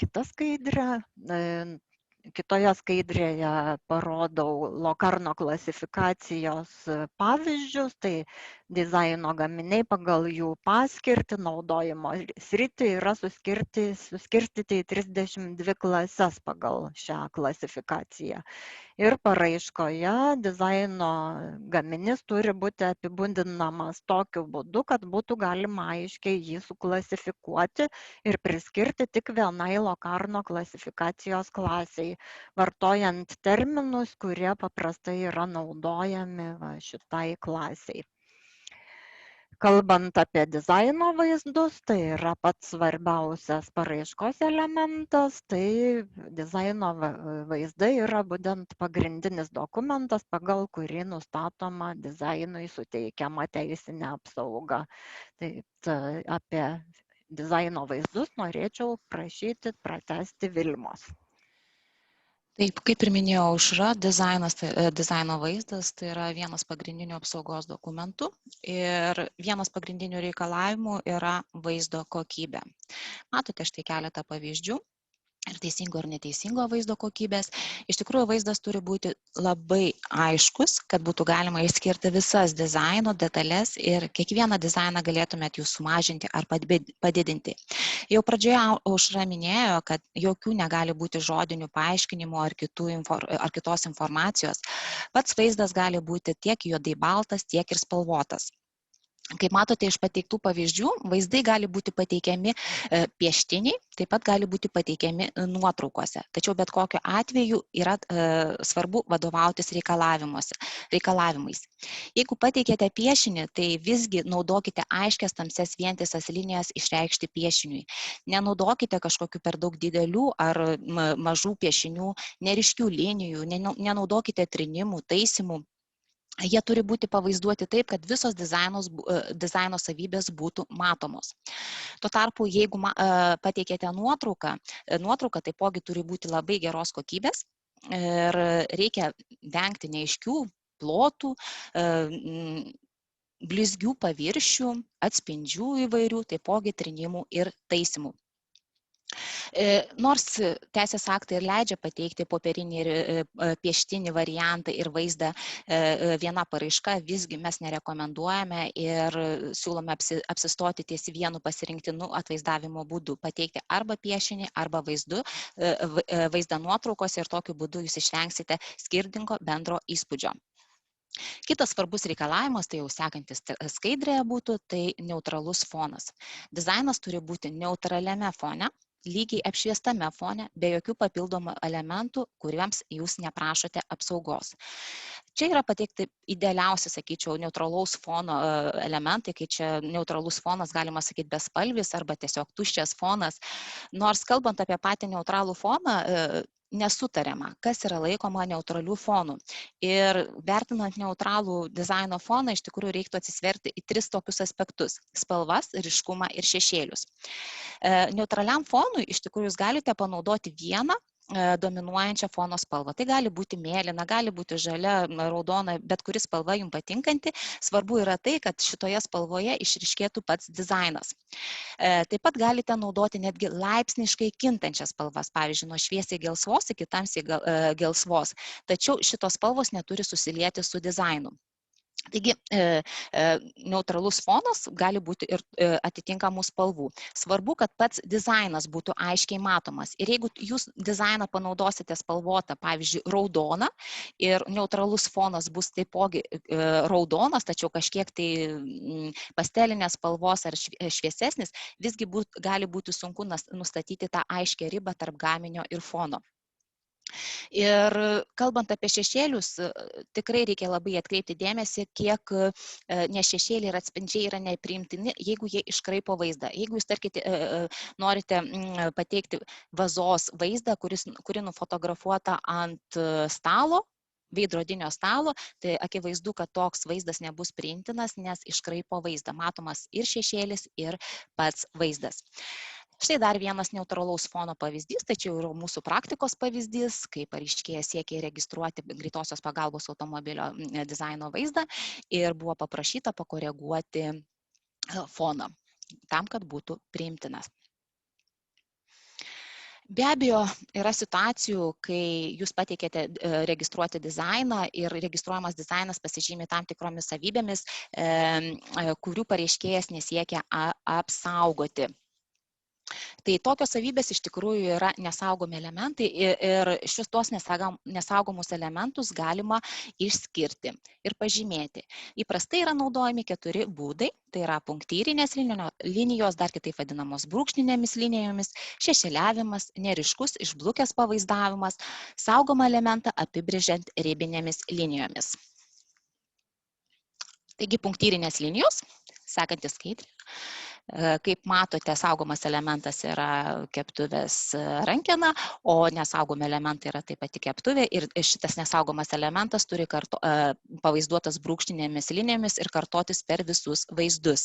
Kita skaidrė. Kitoje skaidrėje parodau Locarno klasifikacijos pavyzdžius, tai dizaino gaminiai pagal jų paskirtį, naudojimo sritį yra suskirstyti į 32 klases pagal šią klasifikaciją. Ir paraiškoje dizaino gaminys turi būti apibūdinamas tokiu būdu, kad būtų galima aiškiai jį suklasifikuoti ir priskirti tik vienai Locarno klasifikacijos klasiai, vartojant terminus, kurie paprastai yra naudojami šitai klasiai. Kalbant apie dizaino vaizdus, tai yra pats svarbiausias paraiškos elementas, tai dizaino vaizdai yra būtent pagrindinis dokumentas, pagal kurį nustatoma dizainui suteikiama teisinė apsauga. Tai apie dizaino vaizdus norėčiau prašyti pratęsti Vilmos. Taip, kaip ir minėjo Aušra, dizaino vaizdas tai yra vienas pagrindinių apsaugos dokumentų ir vienas pagrindinių reikalavimų yra vaizdo kokybė. Matote štai keletą pavyzdžių ir teisingo ir neteisingo vaizdo kokybės. Iš tikrųjų, vaizdas turi būti labai aiškus, kad būtų galima išskirti visas dizaino detalės ir kiekvieną dizainą galėtumėt jūs sumažinti ar padidinti. Jau pradžioje Aušra minėjo, kad jokių negali būti žodinių paaiškinimų ar kitos informacijos. Pats vaizdas gali būti tiek juodai baltas, tiek ir spalvotas. Kaip matote iš pateiktų pavyzdžių, vaizdai gali būti pateikiami pieštiniai, taip pat gali būti pateikiami nuotraukose. Tačiau bet kokiu atveju yra svarbu vadovautis reikalavimais. Jeigu pateikėte piešinį, tai visgi naudokite aiškias tamsias vientisas linijas išreikšti piešiniui. Nenaudokite kažkokių per daug didelių ar mažų piešinių, neryškių linijų, nenaudokite trinimų, taisymų. Jie turi būti pavaizduoti taip, kad visos dizaino savybės būtų matomos. Tuo tarpu, jeigu pateikėte nuotrauka taipogi turi būti labai geros kokybės ir reikia vengti neaiškių plotų, blizgių paviršių, atspindžių įvairių, taipogi trinimų ir taisymų. Nors teisės aktai ir leidžia pateikti popierinį ir pieštinį variantą ir vaizdą viena paraiška, visgi mes nerekomenduojame ir siūlome apsistoti ties vienu pasirinktinu atvaizdavimo būdu, pateikti arba piešinį, arba vaizdą nuotraukose ir tokiu būdu jūs išvengsite skirtingo bendro įspūdžio. Kitas svarbus reikalavimas, tai jau sekantis skaidrėje būtų, tai neutralus fonas. Dizainas turi būti neutraliame fone, lygiai apšviestame fone, be jokių papildomų elementų, kuriems jūs neprašote apsaugos. Čia yra pateikti idealiausi, sakyčiau, neutralaus fono elementai, kai čia neutralus fonas, galima sakyti, bespalvis arba tiesiog tuščias fonas. Nors kalbant apie patį neutralų foną, nesutariama, kas yra laikoma neutralių fonų. Ir vertinant neutralų dizaino foną, iš tikrųjų reiktų atsisverti į 3 tokius aspektus - spalvas, ryškumą ir šešėlius. Neutraliam fonui iš tikrųjų jūs galite panaudoti vieną dominuojančią fono spalvą. Tai gali būti mėlyna, gali būti žalia, raudona, bet kuri spalva jums patinkanti. Svarbu yra tai, kad šitoje spalvoje išryškėtų pats dizainas. Taip pat galite naudoti netgi laipsniškai kintančias spalvas, pavyzdžiui, nuo šviesiai gelsvos iki tamsiai gelsvos. Tačiau šitos spalvos neturi susilieti su dizainu. Taigi, neutralus fonas gali būti ir atitinkamų spalvų. Svarbu, kad pats dizainas būtų aiškiai matomas. Ir jeigu jūs dizainą panaudosite spalvotą, pavyzdžiui, raudoną, ir neutralus fonas bus taipogi raudonas, tačiau kažkiek tai pastelinės spalvos ar šviesesnis, visgi gali būti sunku nustatyti tą aiškę ribą tarp gaminio ir fono. Ir kalbant apie šešėlius, tikrai reikia labai atkreipti dėmesį, kiek nes šešėliai ir atspindžiai yra nepriimtini, jeigu jie iškraipo vaizdą. Jeigu jūs, tarkite, norite pateikti vazos vaizdą, kuri nufotografuota ant stalo, veidrodinio stalo, tai akivaizdu, kad toks vaizdas nebus priimtinas, nes iškraipo vaizdą. Matomas ir šešėlis, ir pats vaizdas. Štai dar vienas neutralaus fono pavyzdys, tai čia yra mūsų praktikos pavyzdys, kai pareiškėjas siekia registruoti greitosios pagalbos automobilio dizaino vaizdą ir buvo paprašyta pakoreguoti foną tam, kad būtų priimtinas. Be abejo, yra situacijų, kai jūs pateikėte registruoti dizainą ir registruojamas dizainas pasižymi tam tikromis savybėmis, kurių pareiškėjas nesiekia apsaugoti. Tai tokios savybės iš tikrųjų yra nesaugomi elementai ir šios nesaugomus elementus galima išskirti ir pažymėti. Įprastai yra naudojami 4 būdai, tai yra punktyrinės linijos, dar kitaip vadinamos brūkšninėmis linijomis, šešėliavimas, neryškus išblukęs pavaizdavimas, saugomą elementą apibrėžiant ribinėmis linijomis. Taigi punktyrinės linijos, sekantis skaidrė. Kaip matote, saugomas elementas yra keptuvės rankena, o nesaugomi elementai yra taip pat keptuvė ir šitas nesaugomas elementas turi pavaizduotas brūkšninėmis linijomis ir kartotis per visus vaizdus.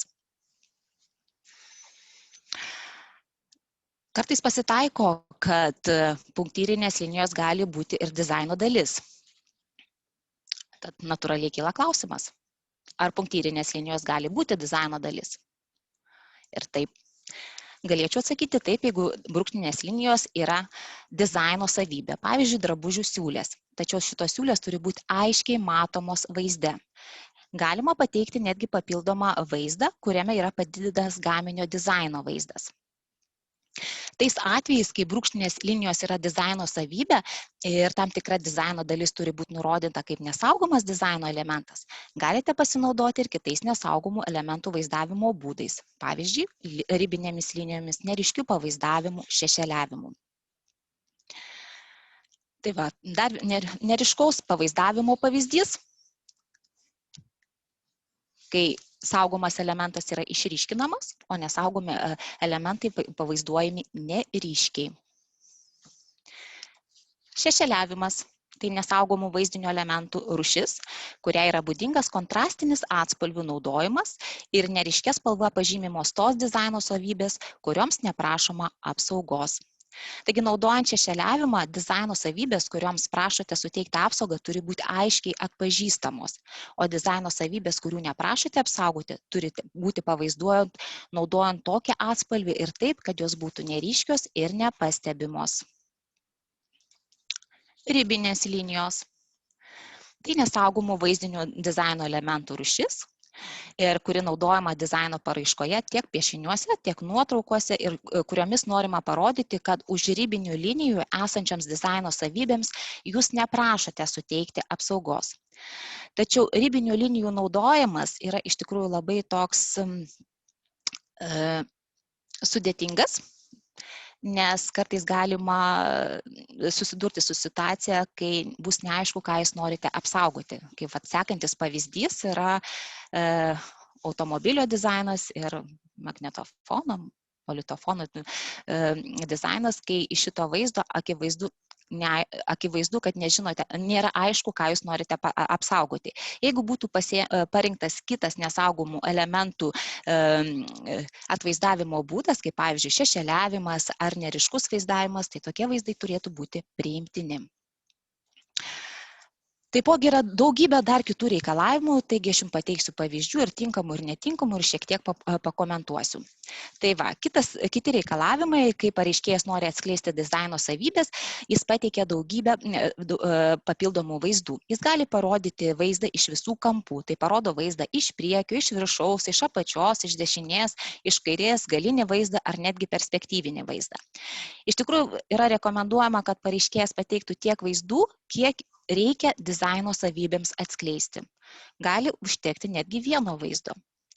Kartais pasitaiko, kad punktyrinės linijos gali būti ir dizaino dalis. Tad natūraliai kyla klausimas, ar punktyrinės linijos gali būti dizaino dalis? Ir taip, galėčiau atsakyti taip, jeigu brūkšninės linijos yra dizaino savybė, pavyzdžiui, drabužių siūlės, tačiau šitos siūlės turi būti aiškiai matomos vaizde. Galima pateikti netgi papildomą vaizdą, kuriame yra padidintas gaminio dizaino vaizdas. Tais atvejais, kai brūkšninės linijos yra dizaino savybė ir tam tikra dizaino dalis turi būti nurodyta kaip nesaugomas dizaino elementas, galite pasinaudoti ir kitais nesaugomų elementų vaizdavimo būdais, pavyzdžiui, ribinėmis linijomis, neryškių pavaizdavimų, šešėliavimų. Tai va, dar neryškaus pavaizdavimo pavyzdys, kai saugomas elementas yra išryškinamas, o nesaugomi elementai pavaizduojami neryškiai. Šešėliavimas – tai nesaugomų vaizdinio elementų rūšis, kuriai yra būdingas kontrastinis atspalvių naudojimas ir neryškia spalva pažymimos tos dizaino savybės, kurioms neprašoma apsaugos. Taigi, naudojant šešėliavimą, dizaino savybės, kurioms prašote suteikti apsaugą, turi būti aiškiai atpažįstamos, o dizaino savybės, kurių neprašote apsaugoti, turi būti pavaizduojant, naudojant tokią atspalvį ir taip, kad jos būtų neryškios ir nepastebimos. Ribinės linijos. Tai nesaugomų vaizdinių dizaino elementų rūšis, ir kuri naudojama dizaino paraiškoje tiek piešiniuose, tiek nuotraukose ir kuriomis norima parodyti, kad už ribinių linijų esančiams dizaino savybėms jūs neprašote suteikti apsaugos. Tačiau ribinių linijų naudojimas yra iš tikrųjų labai toks sudėtingas, nes kartais galima susidurti su situacija, kai bus neaišku, ką jūs norite apsaugoti. Kaip sekantis pavyzdys yra automobilio dizainas ir magnetofono, politofono dizainas, kai iš šito vaizdo akivaizdu, kad nežinote, nėra aišku, ką jūs norite apsaugoti. Jeigu būtų parinktas kitas nesaugomų elementų atvaizdavimo būdas, kaip pavyzdžiui šešėliavimas ar neryškus vaizdavimas, tai tokie vaizdai turėtų būti priimtini. Taipogi yra daugybė dar kitų reikalavimų, taigi aš jums pateiksiu pavyzdžių ir tinkamų ir netinkamų ir šiek tiek pakomentuosiu. Tai va, kiti reikalavimai, kai pareiškėjas nori atskleisti dizaino savybės, jis pateikia daugybę papildomų vaizdų. Jis gali parodyti vaizdą iš visų kampų, tai parodo vaizdą iš priekio, iš viršaus, iš apačios, iš dešinės, iš kairės, galinį vaizdą ar netgi perspektyvinį vaizdą. Iš tikrųjų yra rekomenduojama, kad pareiškėjas pateiktų tiek vaizdų, kiek reikia dizaino savybėms atskleisti. Gali užtekti netgi vieno vaizdo,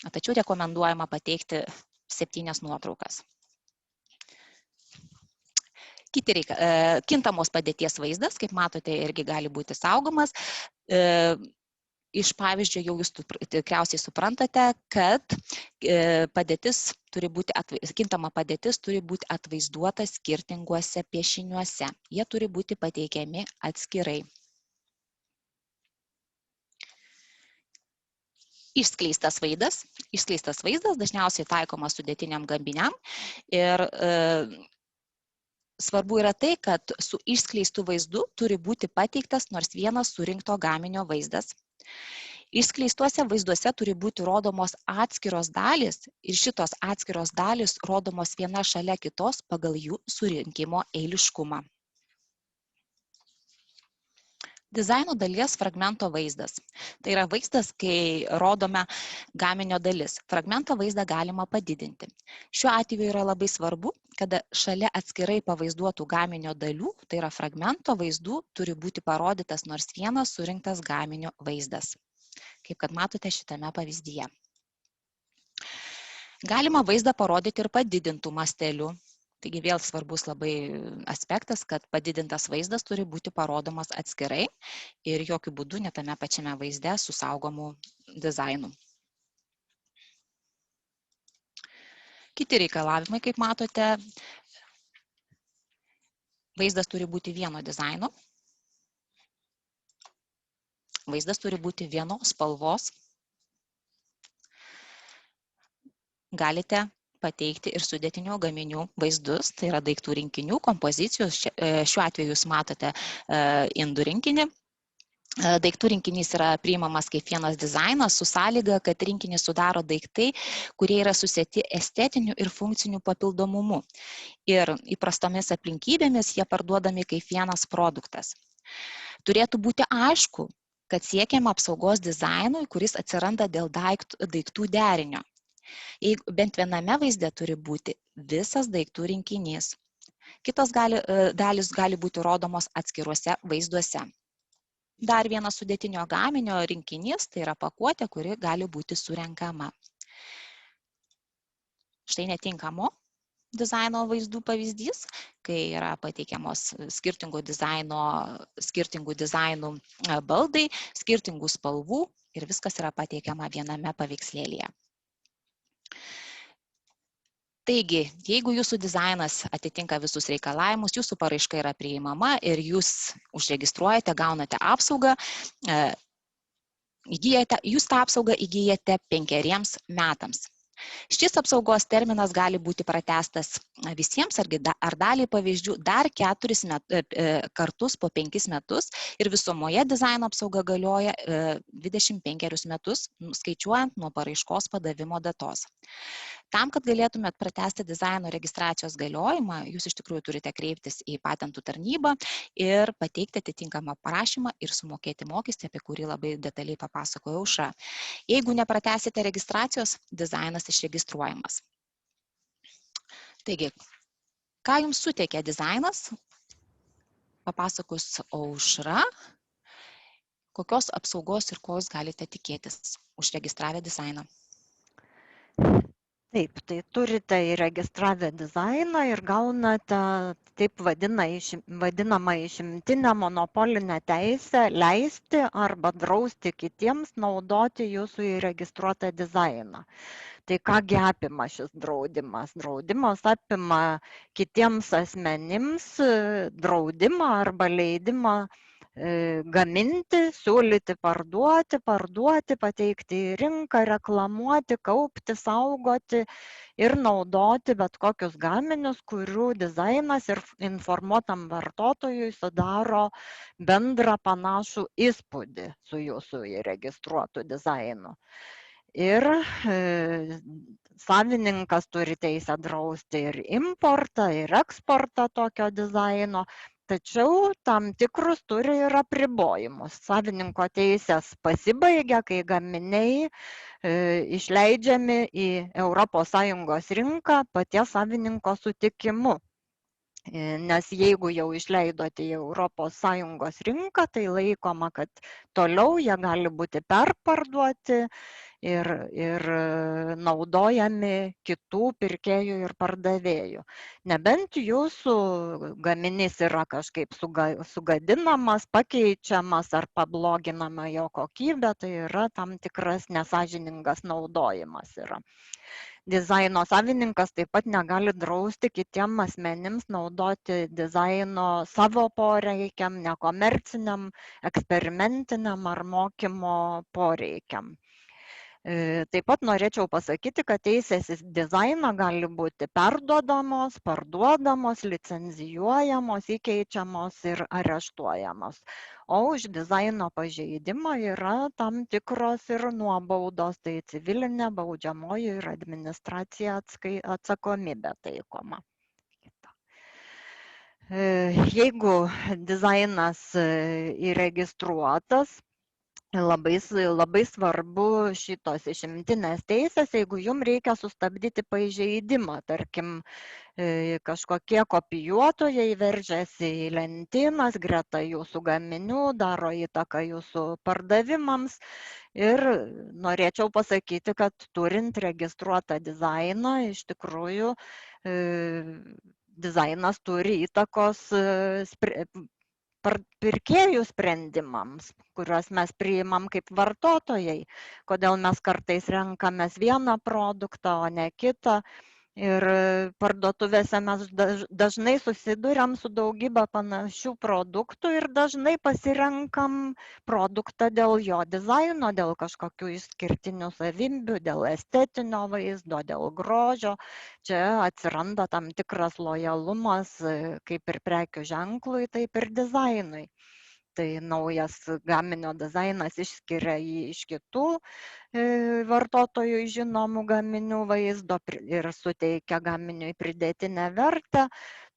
tačiau rekomenduojama pateikti 7 nuotraukas. Kintamos padėties vaizdas, kaip matote, irgi gali būti saugomas. Iš pavyzdžio jau jūs tikriausiai suprantate, kad kintama padėtis turi būti atvaizduota skirtinguose piešiniuose. Jie turi būti pateikiami atskirai. Išskleistas vaizdas dažniausiai taikomas sudėtiniam gaminiam ir svarbu yra tai, kad su išskleistu vaizdu turi būti pateiktas nors vienas surinkto gaminio vaizdas. Išskleistuose vaizduose turi būti rodomos atskiros dalys ir šitos atskiros dalys rodomos viena šalia kitos pagal jų surinkimo eiliškumą. Dizaino dalies fragmento vaizdas. Tai yra vaizdas, kai rodome gaminio dalis. Fragmento vaizdą galima padidinti. Šiuo atveju yra labai svarbu, kad šalia atskirai pavaizduotų gaminio dalių, tai yra fragmento vaizdų, turi būti parodytas nors vienas surinktas gaminio vaizdas. Kaip kad matote šitame pavyzdyje. Galima vaizdą parodyti ir padidintų masteliu. Taigi vėl svarbus labai aspektas, kad padidintas vaizdas turi būti parodomas atskirai ir jokių būdų ne tame pačiame vaizde su saugomu dizainu. Kiti reikalavimai, kaip matote, vaizdas turi būti vieno dizaino, vaizdas turi būti vienos spalvos, galite pateikti ir sudėtinių gaminių vaizdus, tai yra daiktų rinkinių, kompozicijos. Šiuo atveju jūs matote indų rinkinį. Daiktų rinkinys yra priimamas kaip vienas dizainas su sąlyga, kad rinkinį sudaro daiktai, kurie yra susieti estetiniu ir funkciniu papildomumu. Ir įprastomis aplinkybėmis jie parduodami kaip vienas produktas. Turėtų būti aišku, kad siekiama apsaugos dizainui, kuris atsiranda dėl daiktų derinio. Bent viename vaizde turi būti visas daiktų rinkinys. Kitos dalys gali būti rodomos atskiruose vaizduose. Dar vienas sudėtinio gaminio rinkinys, tai yra pakuotė, kuri gali būti surenkama. Štai netinkamo dizaino vaizdų pavyzdys, kai yra pateikiamos skirtingų dizainų baldai, skirtingų spalvų ir viskas yra pateikiama viename paveikslėlyje. Taigi, jeigu jūsų dizainas atitinka visus reikalavimus, jūsų paraiška yra priimama ir jūs užregistruojate, gaunate apsaugą, jūs tą apsaugą įgyjate 5 metams. Šis apsaugos terminas gali būti pratęstas visiems ar daliai pavyzdžių dar 4 kartus po 5 metus ir visumoje dizaino apsauga galioja 25 metus, skaičiuojant nuo paraiškos padavimo datos. Tam, kad galėtumėt pratęsti dizaino registracijos galiojimą, jūs iš tikrųjų turite kreiptis į patentų tarnybą ir pateikti atitinkamą prašymą ir sumokėti mokestį, apie kurį labai detaliai papasakojo Aušra. Jeigu nepratęsite registracijos, dizainas išregistruojamas. Taigi, ką jums suteikia dizainas? Papasakos Aušra, kokios apsaugos ir ko jūs galite tikėtis užregistravę dizainą. Taip, tai turite įregistravę dizainą ir gaunate taip vadinamą išimtinę monopolinę teisę leisti arba drausti kitiems naudoti jūsų įregistruotą dizainą. Tai kągi apima šis draudimas? Draudimas apima kitiems asmenims draudimą arba leidimą gaminti, siūlyti, parduoti, pateikti į rinką, reklamuoti, kaupti, saugoti ir naudoti bet kokius gaminius, kurių dizainas ir informuotam vartotojui sudaro bendrą panašų įspūdį su jūsų įregistruotu dizainu. Ir savininkas turi teisę drausti ir importą, ir eksportą tokio dizaino. Tačiau tam tikrus turi ir apribojimus. Savininko teisės pasibaigia, kai gaminiai išleidžiami į ES rinką paties savininko sutikimu. Nes jeigu jau išleidote į ES rinką, tai laikoma, kad toliau jie gali būti perparduoti ir naudojami kitų pirkėjų ir pardavėjų. Nebent jūsų gaminys yra kažkaip sugadinamas, pakeičiamas ar pabloginama jo kokybė, tai yra tam tikras nesąžiningas naudojimas yra. Dizaino savininkas taip pat negali drausti kitiem asmenims naudoti dizaino savo poreikiam, nekomerciniam, eksperimentiniam ar mokymo poreikiam. Taip pat norėčiau pasakyti, kad teisės į dizainą gali būti perduodamos, parduodamos, licenzijuojamos, įkeičiamos ir areštuojamos. O už dizaino pažeidimą yra tam tikros ir nuobaudos, tai civilinė, baudžiamoji ir administracija atsakomybė taikoma. Jeigu dizainas įregistruotas, labai svarbu šitos išimtinės teisės, jeigu jums reikia sustabdyti pažeidimą, tarkim, kažkokie kopijuotojai veržiasi į lentynas greta jūsų gaminių, daro įtaką jūsų pardavimams ir norėčiau pasakyti, kad turint registruotą dizainą, iš tikrųjų dizainas turi įtakos pirkėjų sprendimams, kuriuos mes priimam kaip vartotojai, kodėl mes kartais renkamės vieną produktą, o ne kitą. Ir parduotuvėse mes dažnai susiduriam su daugybė panašių produktų ir dažnai pasirenkam produktą dėl jo dizaino, dėl kažkokių išskirtinių savybių, dėl estetinio vaizdo, dėl grožio. Čia atsiranda tam tikras lojalumas kaip ir prekių ženklui, taip ir dizainui. Tai naujas gaminio dizainas išskiria jį iš kitų vartotojui žinomų gaminių vaizdo ir suteikia gaminiui pridėtinę vertę.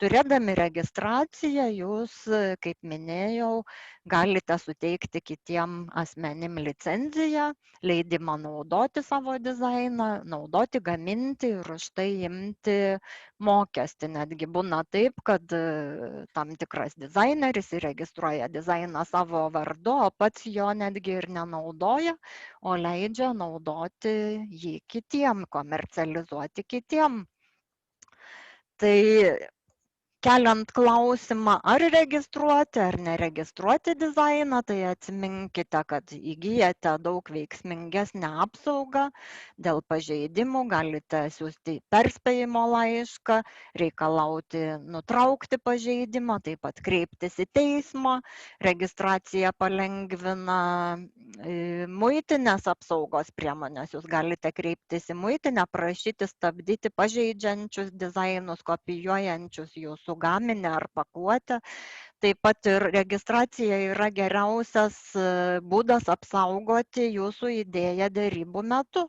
Turėdami registraciją, jūs, kaip minėjau, galite suteikti kitiem asmenim licenciją, leidimą naudoti savo dizainą, naudoti, gaminti ir už tai imti mokestį. Netgi būna taip, kad tam tikras dizaineris įregistruoja dizainą savo vardu, o pats jo netgi ir nenaudoja, o leidžia naudoti jį kitiem, komercializuoti kitiem. Tai keliant klausimą, ar registruoti ar neregistruoti dizainą, tai atsiminkite, kad įgyjate daug veiksmingesnę apsaugą dėl pažeidimų, galite siūsti perspėjimo laišką, reikalauti nutraukti pažeidimą, taip pat kreiptis į teismą. Registracija palengvina muitinės apsaugos priemonės. Jūs galite kreiptis į muitinę, prašyti stabdyti pažeidžiančius dizainus, kopijuojančius jūsų gaminę ar pakuotę. Taip pat ir registracija yra geriausias būdas apsaugoti jūsų idėją derybų metu,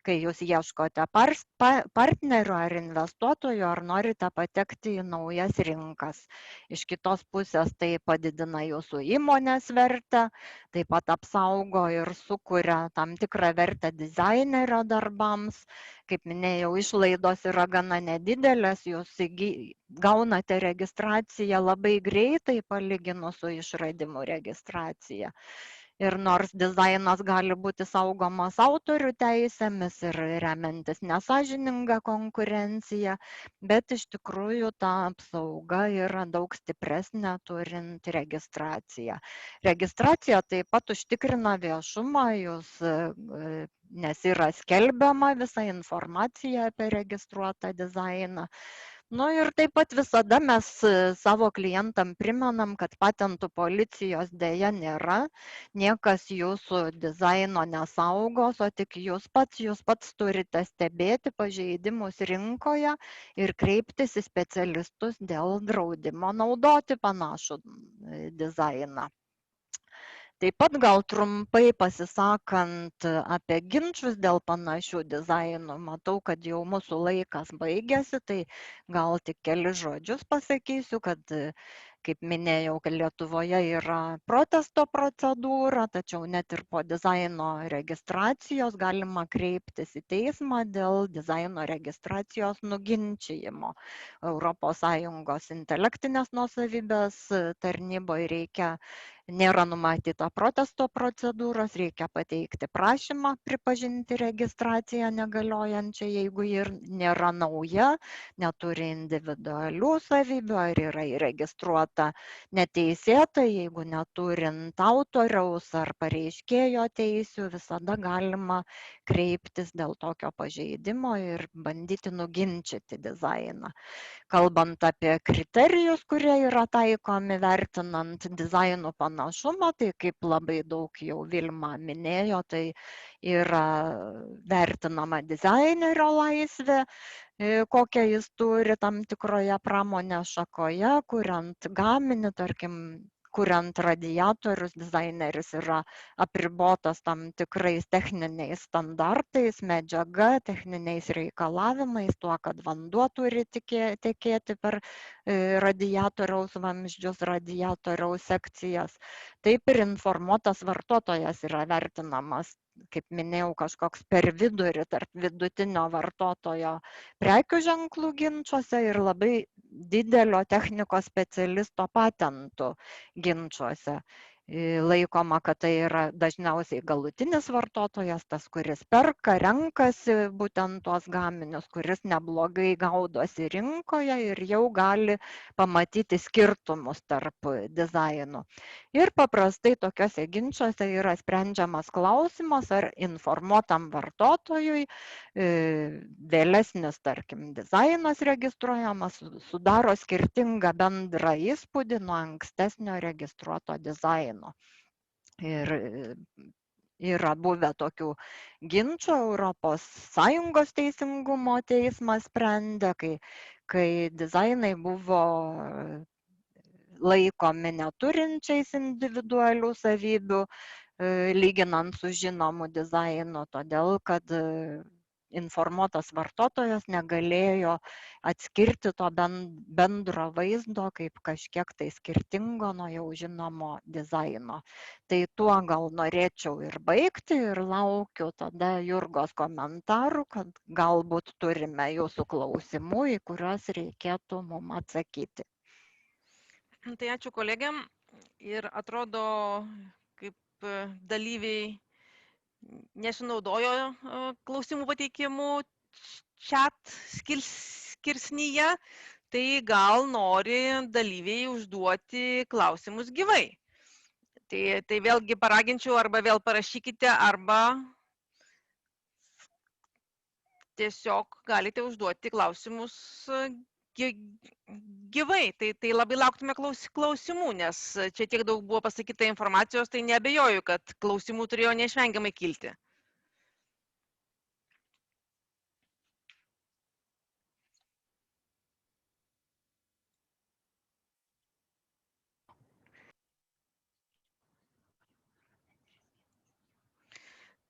kai jūs ieškote partnerių ar investuotojų, ar norite patekti į naujas rinkas. Iš kitos pusės tai padidina jūsų įmonės vertę, taip pat apsaugo ir sukuria tam tikrą vertę dizainerio darbams. Kaip minėjau, išlaidos yra gana nedidelės, jūs gaunate registraciją labai greitai palyginus su išradimų registracija. Ir nors dizainas gali būti saugomas autorių teisėmis ir remiantis nesąžininga konkurencija, bet iš tikrųjų ta apsauga yra daug stipresnė turint registraciją. Registracija taip pat užtikrina viešumą, nes yra skelbiama visa informacija apie registruotą dizainą. Ir taip pat visada mes savo klientam primenam, kad patentų policijos dėja nėra, niekas jūsų dizaino nesaugos, o tik jūs pats turite stebėti pažeidimus rinkoje ir kreiptis į specialistus dėl draudimo naudoti panašų dizainą. Taip pat gal trumpai pasisakant apie ginčius dėl panašių dizainų, matau, kad jau mūsų laikas baigėsi, tai gal tik keli žodžius pasakysiu, kad kaip minėjau, kad Lietuvoje yra protesto procedūra, tačiau net ir po dizaino registracijos galima kreiptis į teismą dėl dizaino registracijos nuginčijimo. ES intelektinės nuosavybės tarnyboje nėra numatyta protesto procedūros, reikia pateikti prašymą pripažinti registraciją negaliojančią, jeigu ji nėra nauja, neturi individualių savybių ar yra įregistruota neteisėtai, jeigu neturint autoriaus ar pareiškėjo teisių, visada galima kreiptis dėl tokio pažeidimo ir bandyti nuginčyti dizainą. Kalbant apie kriterijus, kurie yra taikomi vertinant dizainų panašumą, tai kaip labai daug jau Vilma minėjo, tai yra vertinama dizainerio laisvė, kokią jis turi tam tikroje pramonės šakoje, kuriant gaminį, tarkim, kuriant radiatorius, dizaineris yra apribotas tam tikrais techniniais standartais, medžiaga, techniniais reikalavimais, tuo, kad vanduo turi tekėti per radiatoriaus vamzdžius, radiatoriaus sekcijas. Taip ir informuotas vartotojas yra vertinamas, kaip minėjau, kažkoks per vidurį tarp vidutinio vartotojo prekių ženklų ginčiuose ir labai didelio technikos specialisto patentų ginčiuose. Laikoma, kad tai yra dažniausiai galutinis vartotojas, tas, kuris perka, renkasi būtent tuos gaminius, kuris neblogai gaudosi rinkoje ir jau gali pamatyti skirtumus tarp dizainų. Ir paprastai tokiuose ginčiuose yra sprendžiamas klausimas, ar informuotam vartotojui vėlesnis, tarkim, dizainas registruojamas sudaro skirtingą bendrą įspūdį nuo ankstesnio registruoto dizaino. Ir yra buvę tokių ginčių, ES teisingumo teismas sprendė, kai dizainai buvo laikomi neturinčiais individualių savybių, lyginant su žinomu dizainu, todėl kad informuotas vartotojas negalėjo atskirti to bendro vaizdo kaip kažkiek tai skirtingo nuo jau žinomo dizaino. Tai tuo gal norėčiau ir baigti ir laukiu tada Jurgos komentarų, kad galbūt turime jūsų klausimų, į kuriuos reikėtų mums atsakyti. Tai ačiū kolegiam ir atrodo, kaip dalyviai nesinaudojo klausimų pateikimų chat skirsnyje, tai gal nori dalyviai užduoti klausimus gyvai. Tai vėlgi paraginčiau, arba vėl parašykite, arba tiesiog galite užduoti klausimus gyvai. Tai labai lauktume klausimų, nes čia tiek daug buvo pasakyta informacijos, tai neabejoju, kad klausimų turėjo neišvengiamai kilti.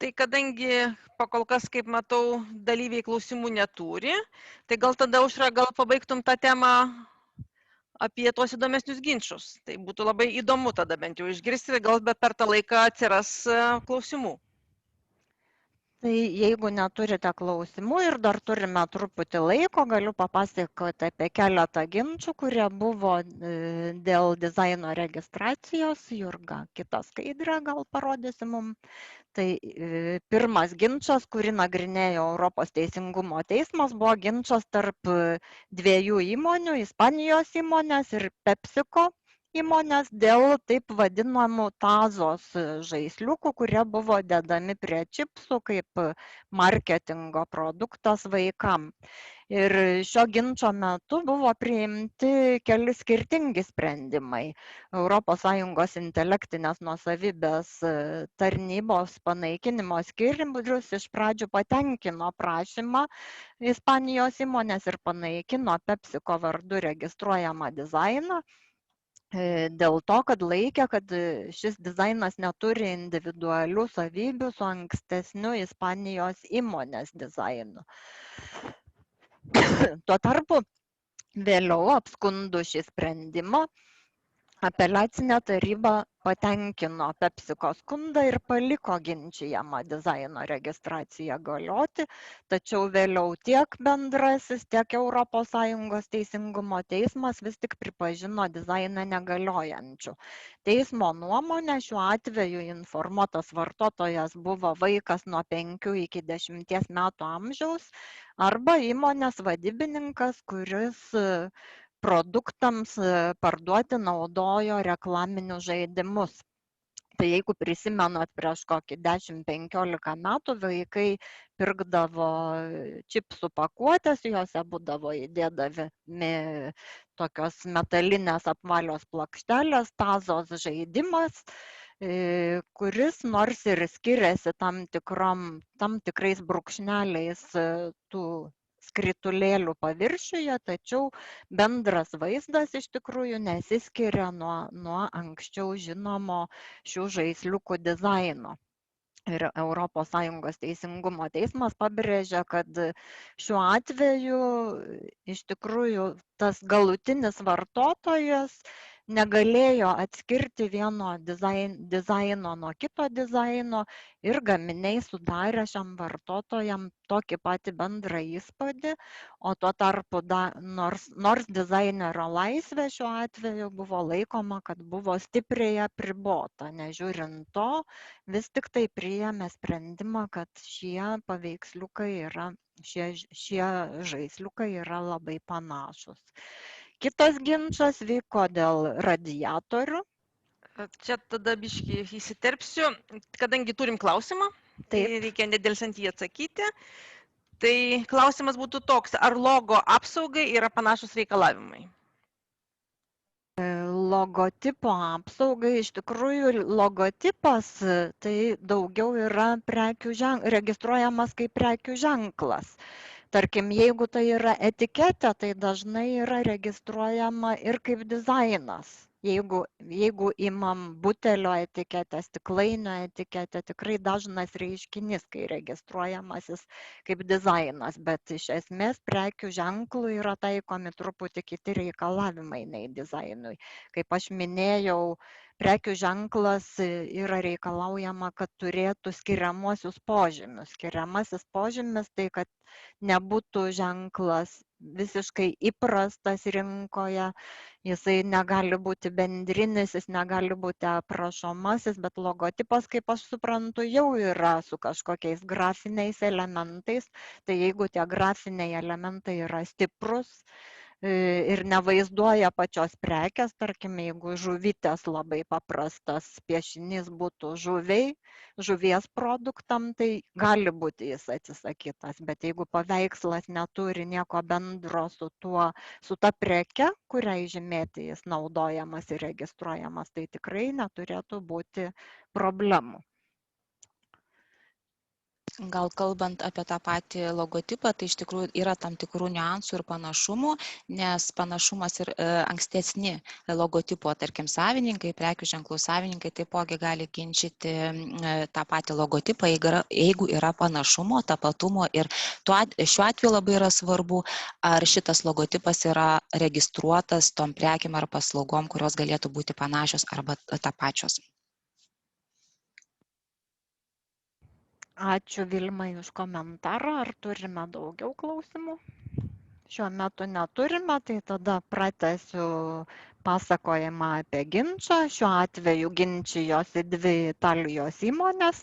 Tai kadangi pakol kas, kaip matau, dalyviai klausimų neturi, tai gal tada, Aušra, gal pabaigtum tą temą apie tuos įdomesnius ginčius. Tai būtų labai įdomu tada bent jau išgirsti, gal per tą laiką atsiras klausimų. Tai jeigu neturite klausimų ir dar turime truputį laiko, galiu papasakoti apie keletą ginčių, kurie buvo dėl dizaino registracijos. Jurga, kitą skaidrę gal parodysi mums. Tai pirmas ginčas, kurį nagrinėjo Europos teisingumo teismas, buvo ginčas tarp dviejų įmonių, Ispanijos įmonės ir PepsiCo įmonės dėl taip vadinamų tazos žaisliukų, kurie buvo dedami prie čipsų kaip marketingo produktas vaikam. Ir šio ginčo metu buvo priimti keli skirtingi sprendimai. ES intelektinės nuosavybės tarnybos panaikinimo skyrius iš pradžių patenkino prašymą Ispanijos įmonės ir panaikino PepsiCo vardu registruojamą dizainą. Dėl to, kad laikė, kad šis dizainas neturi individualių savybių su ankstesniu Ispanijos įmonės dizainu. Tuo tarpu vėliau apskundus šį sprendimą Apeliacinė taryba patenkino PepsiCo skundą ir paliko ginčijamą dizaino registraciją galioti, tačiau vėliau tiek bendrasis, tiek ES teisingumo teismas vis tik pripažino dizainą negaliojančiu. Teismo nuomonė šiuo atveju informuotas vartotojas buvo vaikas nuo 5 iki 10 metų amžiaus arba įmonės vadybininkas, kuris produktams parduoti naudojo reklaminius žaidimus. Tai jeigu prisimenat, prieš kokį 10-15 metų vaikai pirkdavo čipsų pakuotės, juose būdavo įdėdami tokios metalinės apvalios plokštelės, tazos žaidimas, kuris nors ir skiriasi tam tikrais brūkšneliais tų skritulėlių paviršiuje, tačiau bendras vaizdas iš tikrųjų nesiskiria nuo anksčiau žinomo šių žaisliukų dizaino. Ir ES teisingumo teismas pabrėžia, kad šiuo atveju iš tikrųjų tas galutinis vartotojas negalėjo atskirti vieno dizaino nuo kito dizaino ir gaminiai sudarė šiam vartotojam tokį patį bendrą įspūdį, o tuo tarpu nors dizainerio laisvė šiuo atveju buvo laikoma, kad buvo stipriai apribota, nežiūrint to, vis tik tai priėmė sprendimą, kad šie paveiksliukai šie žaisliukai yra labai panašus. Kitas ginčas vyko dėl radiatorių. Čia tada biškį įsiterpsiu, kadangi turim klausimą, tai reikia nedelsiant jį atsakyti. Tai klausimas būtų toks, ar logo apsaugai yra panašus reikalavimai? Logotipo apsaugai, iš tikrųjų logotipas tai daugiau yra registruojamas kaip prekių ženklas. Tarkim, jeigu tai yra etiketė, tai dažnai yra registruojama ir kaip dizainas. Jeigu imam butelio etiketę, stiklainio etiketę, tikrai dažnas reiškinys, kai registruojamasis kaip dizainas, bet iš esmės prekių ženklų yra taikomi truputį kiti reikalavimai nei dizainui. Kaip aš minėjau, prekių ženklas yra reikalaujama, kad turėtų skiriamuosius požymius. Skiriamasis požymis tai, kad nebūtų ženklas visiškai įprastas rinkoje, jisai negali būti bendrinis, jis negali būti aprašomasis, bet logotipas, kaip aš suprantu, jau yra su kažkokiais grafiniais elementais, tai jeigu tie grafiniai elementai yra stiprus ir nevaizduoja pačios prekės, tarkim, jeigu žuvytės labai paprastas piešinys būtų žuvies produktam, tai gali būti jis atsisakytas, bet jeigu paveikslas neturi nieko bendro su ta preke, kuriai žymėti jis naudojamas ir registruojamas, tai tikrai neturėtų būti problemų. Gal kalbant apie tą patį logotipą, tai iš tikrųjų yra tam tikrų niuansų ir panašumų, nes panašumas ir ankstesni logotipo, tarkim, savininkai, prekių ženklų savininkai taipogi gali ginčyti tą patį logotipą, jeigu yra panašumo, tapatumo ir šiuo atveju labai yra svarbu, ar šitas logotipas yra registruotas tom prekiam ar paslaugom, kurios galėtų būti panašios arba tapačios. Ačiū Vilmai už komentarą. Ar turime daugiau klausimų? Šiuo metu neturime, tai tada pratęsiu pasakojimą apie ginčą. Šiuo atveju ginčijosi dvi Italijos įmonės.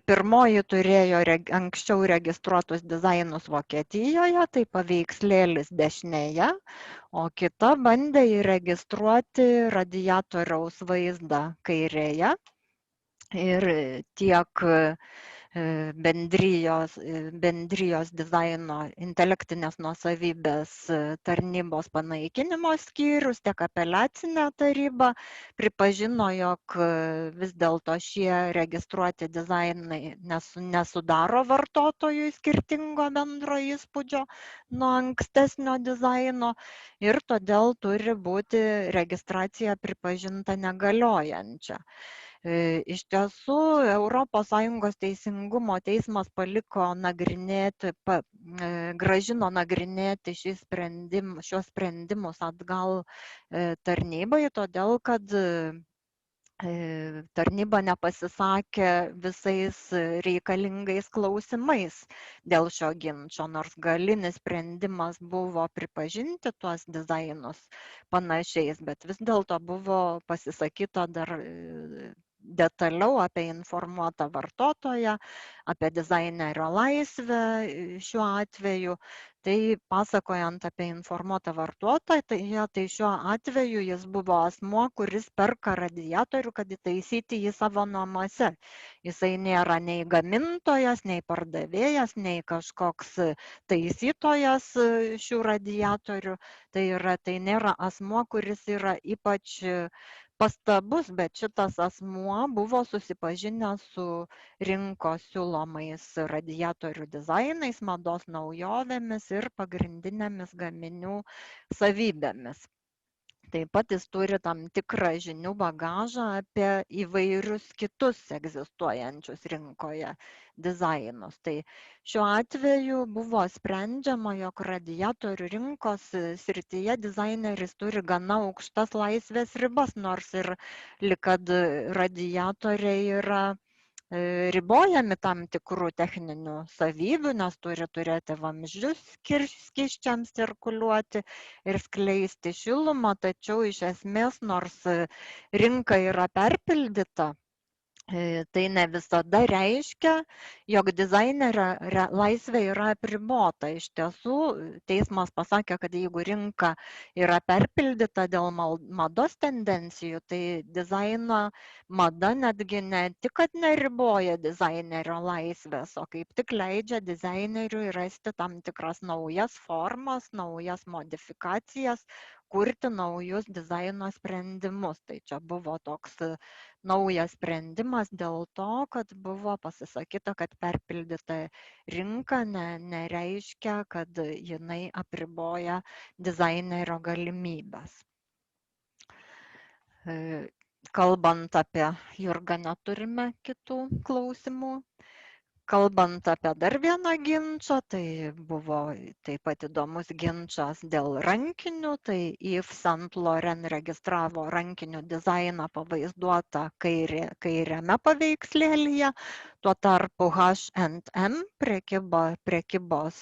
Pirmoji turėjo anksčiau registruotus dizainus Vokietijoje, tai paveikslėlis dešinėje, o kita bandė įregistruoti radiatoriaus vaizdą kairėje. Ir tiek bendrijos dizaino intelektinės nuosavybės tarnybos panaikinimo skyrius, tiek apeliacinė taryba pripažino, jog vis dėlto šie registruoti dizainai nesudaro vartotojui skirtingo bendro įspūdžio nuo ankstesnio dizaino ir todėl turi būti registracija pripažinta negaliojančia. Iš tiesų, ES teisingumo teismas paliko nagrinėti, grąžino nagrinėti šios sprendimus atgal tarnybai, todėl kad tarnyba nepasisakė visais reikalingais klausimais dėl šio ginčo, nors galinis sprendimas buvo pripažinti tuos dizainus panašiais, bet vis dėlto buvo pasisakyta dar detaliau apie informuotą vartotoją, apie dizainerio laisvę šiuo atveju. Tai pasakojant apie informuotą vartotoją, tai šiuo atveju jis buvo asmuo, kuris perka radiatorių, kad įtaisyti jį savo namuose. Jisai nėra nei gamintojas, nei pardavėjas, nei kažkoks taisytojas šių radiatorių. Tai nėra asmuo, kuris yra ypač pastabus, bet šitas asmuo buvo susipažinęs su rinkos siūlomais radiatorių dizainais, mados naujovėmis ir pagrindinėmis gaminių savybėmis. Taip pat jis turi tam tikrą žinių bagažą apie įvairius kitus egzistuojančius rinkoje dizainus. Tai šiuo atveju buvo sprendžiama, jog radiatorių rinkos srityje dizaineris turi gana aukštas laisvės ribas, nors ir kad radiatoriai yra ribojami tam tikrų techninių savybių, nes turi turėti vamzdžius skysčiams cirkuliuoti ir skleisti šilumą, tačiau iš esmės, nors rinka yra perpildyta, tai ne visada reiškia, jog dizainerio laisvė yra apribota. Iš tiesų, teismas pasakė, kad jeigu rinka yra perpildyta dėl mados tendencijų, tai dizaino mada netgi ne tik, kad neriboja dizainerio laisvės, o kaip tik leidžia dizaineriui rasti tam tikras naujas formas, naujas modifikacijas, kurti naujus dizaino sprendimus. Tai čia buvo toks naujas sprendimas dėl to, kad buvo pasisakyta, kad perpildyta rinka nereiškia, kad jinai apriboja dizainerio galimybės. Kalbant apie Jurgą, neturime kitų klausimų. Kalbant apie dar vieną ginčą, tai buvo taip pat įdomus ginčas dėl rankinių. Tai Yves Saint Laurent registravo rankinių dizainą pavaizduotą kairiame paveikslėlyje. Tuo tarpu H&M prekybos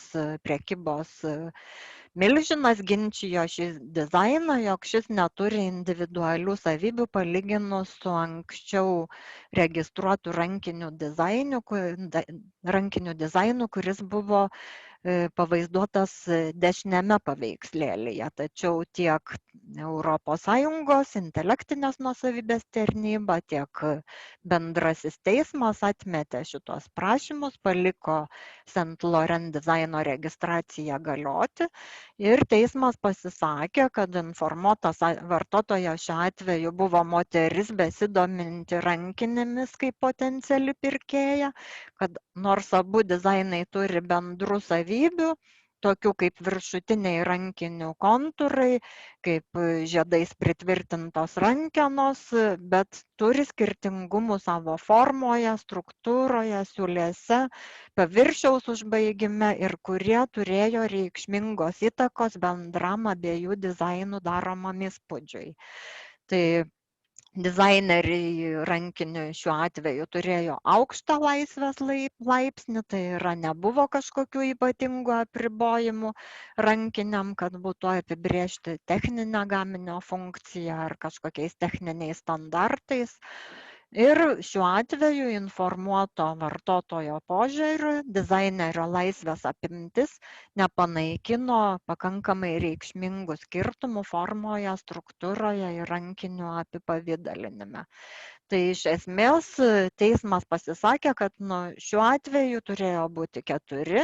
milžinas ginčijo šį dizainą, jog šis neturi individualių savybių palyginus su anksčiau registruotų rankinių dizainų, kuris buvo pavaizduotas dešiniame paveikslėlyje. Tačiau tiek ES intelektinės nuosavybės tarnyba, tiek bendrasis teismas atmetė šitos prašymus, paliko Saint Laurent dizaino registraciją galioti ir teismas pasisakė, kad informuotas vartotojas šiuo atveju buvo moteris besidominti rankinėmis kaip potenciali pirkėja, kad nors abu dizainai turi bendrų savybių, tokių kaip viršutiniai rankinių kontūrai, kaip žiedais pritvirtintos rankenos, bet turi skirtingumų savo formoje, struktūroje, siūlėse, paviršiaus užbaigime ir kurie turėjo reikšmingos įtakos bendram abiejų dizainų daromam įspūdžiui. Tai dizaineriai rankinių šiuo atveju turėjo aukštą laisvės laipsnį, tai yra nebuvo kažkokių ypatingų apribojimų rankiniam, kad būtų apibriežti techninę gaminio funkciją ar kažkokiais techniniais standartais. Ir šiuo atveju informuoto vartotojo požiūriu dizainerio laisvės apimtis nepanaikino pakankamai reikšmingų skirtumų formoje, struktūroje ir rankinių apipavidalinime. Tai iš esmės teismas pasisakė, kad šiuo atveju turėjo būti 4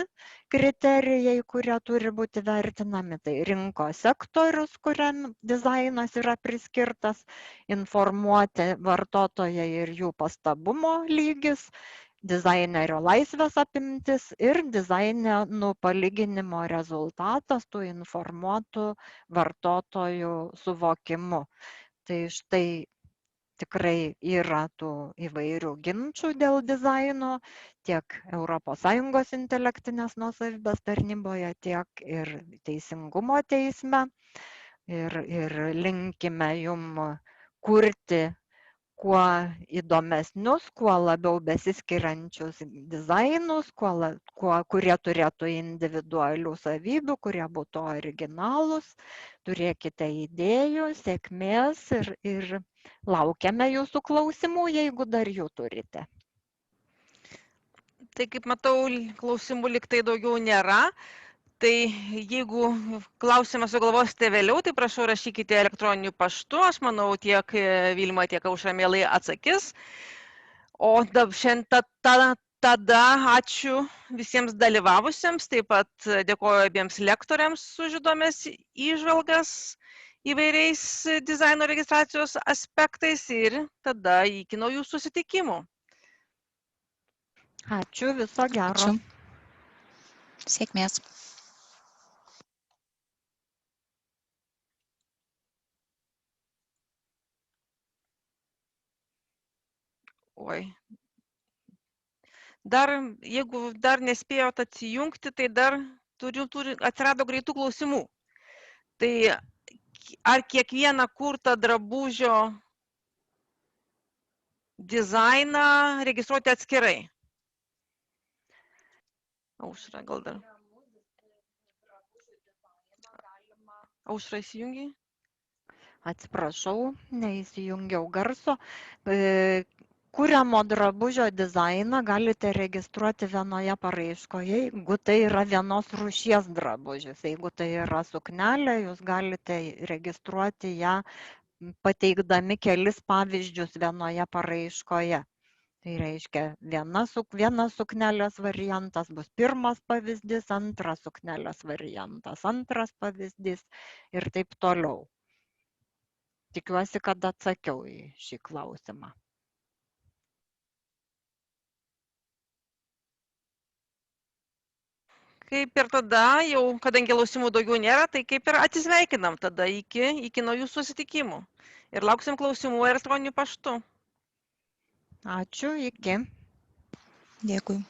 kriterijai, kurie turi būti vertinami. Tai rinkos sektorius, kuriam dizainas yra priskirtas, informuoti vartotojai ir jų pastabumo lygis, dizainerio laisvės apimtis ir dizainų palyginimo rezultatas tų informuotų vartotojų suvokimu. Tai štai tikrai yra tų įvairių ginčių dėl dizaino tiek ES intelektinės nuosavybės tarnyboje, tiek ir Teisingumo teisme. Ir linkime jum kurti kuo įdomesnius, kuo labiau besiskiriančius dizainus, kurie turėtų individualių savybių, kurie būtų originalūs. Turėkite idėjų, sėkmės ir laukiame jūsų klausimų, jeigu dar jų turite. Tai kaip matau, klausimų liktai daugiau nėra. Tai jeigu klausimą sugalvosite vėliau, tai prašau rašykite elektroniniu paštu. Aš manau, tiek Vilma, tiek Aušra mielai atsakys. O tada ačiū visiems dalyvavusiems. Taip pat dėkoju abiems lektoriams už įdomias įžvalgas įvairiais dizaino registracijos aspektais ir tada iki naujų susitikimų. Ačiū, viso gero. Ačiū. Sėkmės. Oi. Dar, jeigu dar nespėjot atsijungti, tai dar atsirado greitų klausimų. Tai ar kiekvieną kurtą drabužio dizainą registruoti atskirai? Aušra, gal dar. Aušra, įsijungi? Atsiprašau, neįsijungiau garso. Kuriamo drabužio dizainą galite registruoti vienoje paraiškoje, jeigu tai yra vienos rūšies drabužis. Jeigu tai yra suknelė, jūs galite registruoti ją pateikdami kelis pavyzdžius vienoje paraiškoje. Tai reiškia, vienas suknelės variantas bus pirmas pavyzdys, antras suknelės variantas, antras pavyzdys ir taip toliau. Tikiuosi, kad atsakiau į šį klausimą. Kaip ir tada, jau kadangi klausimų daugiau nėra, tai kaip ir atsisveikinam tada iki naujų susitikimų. Ir lauksim klausimų elektroniniu paštu. Ačiū, iki. Dėkui.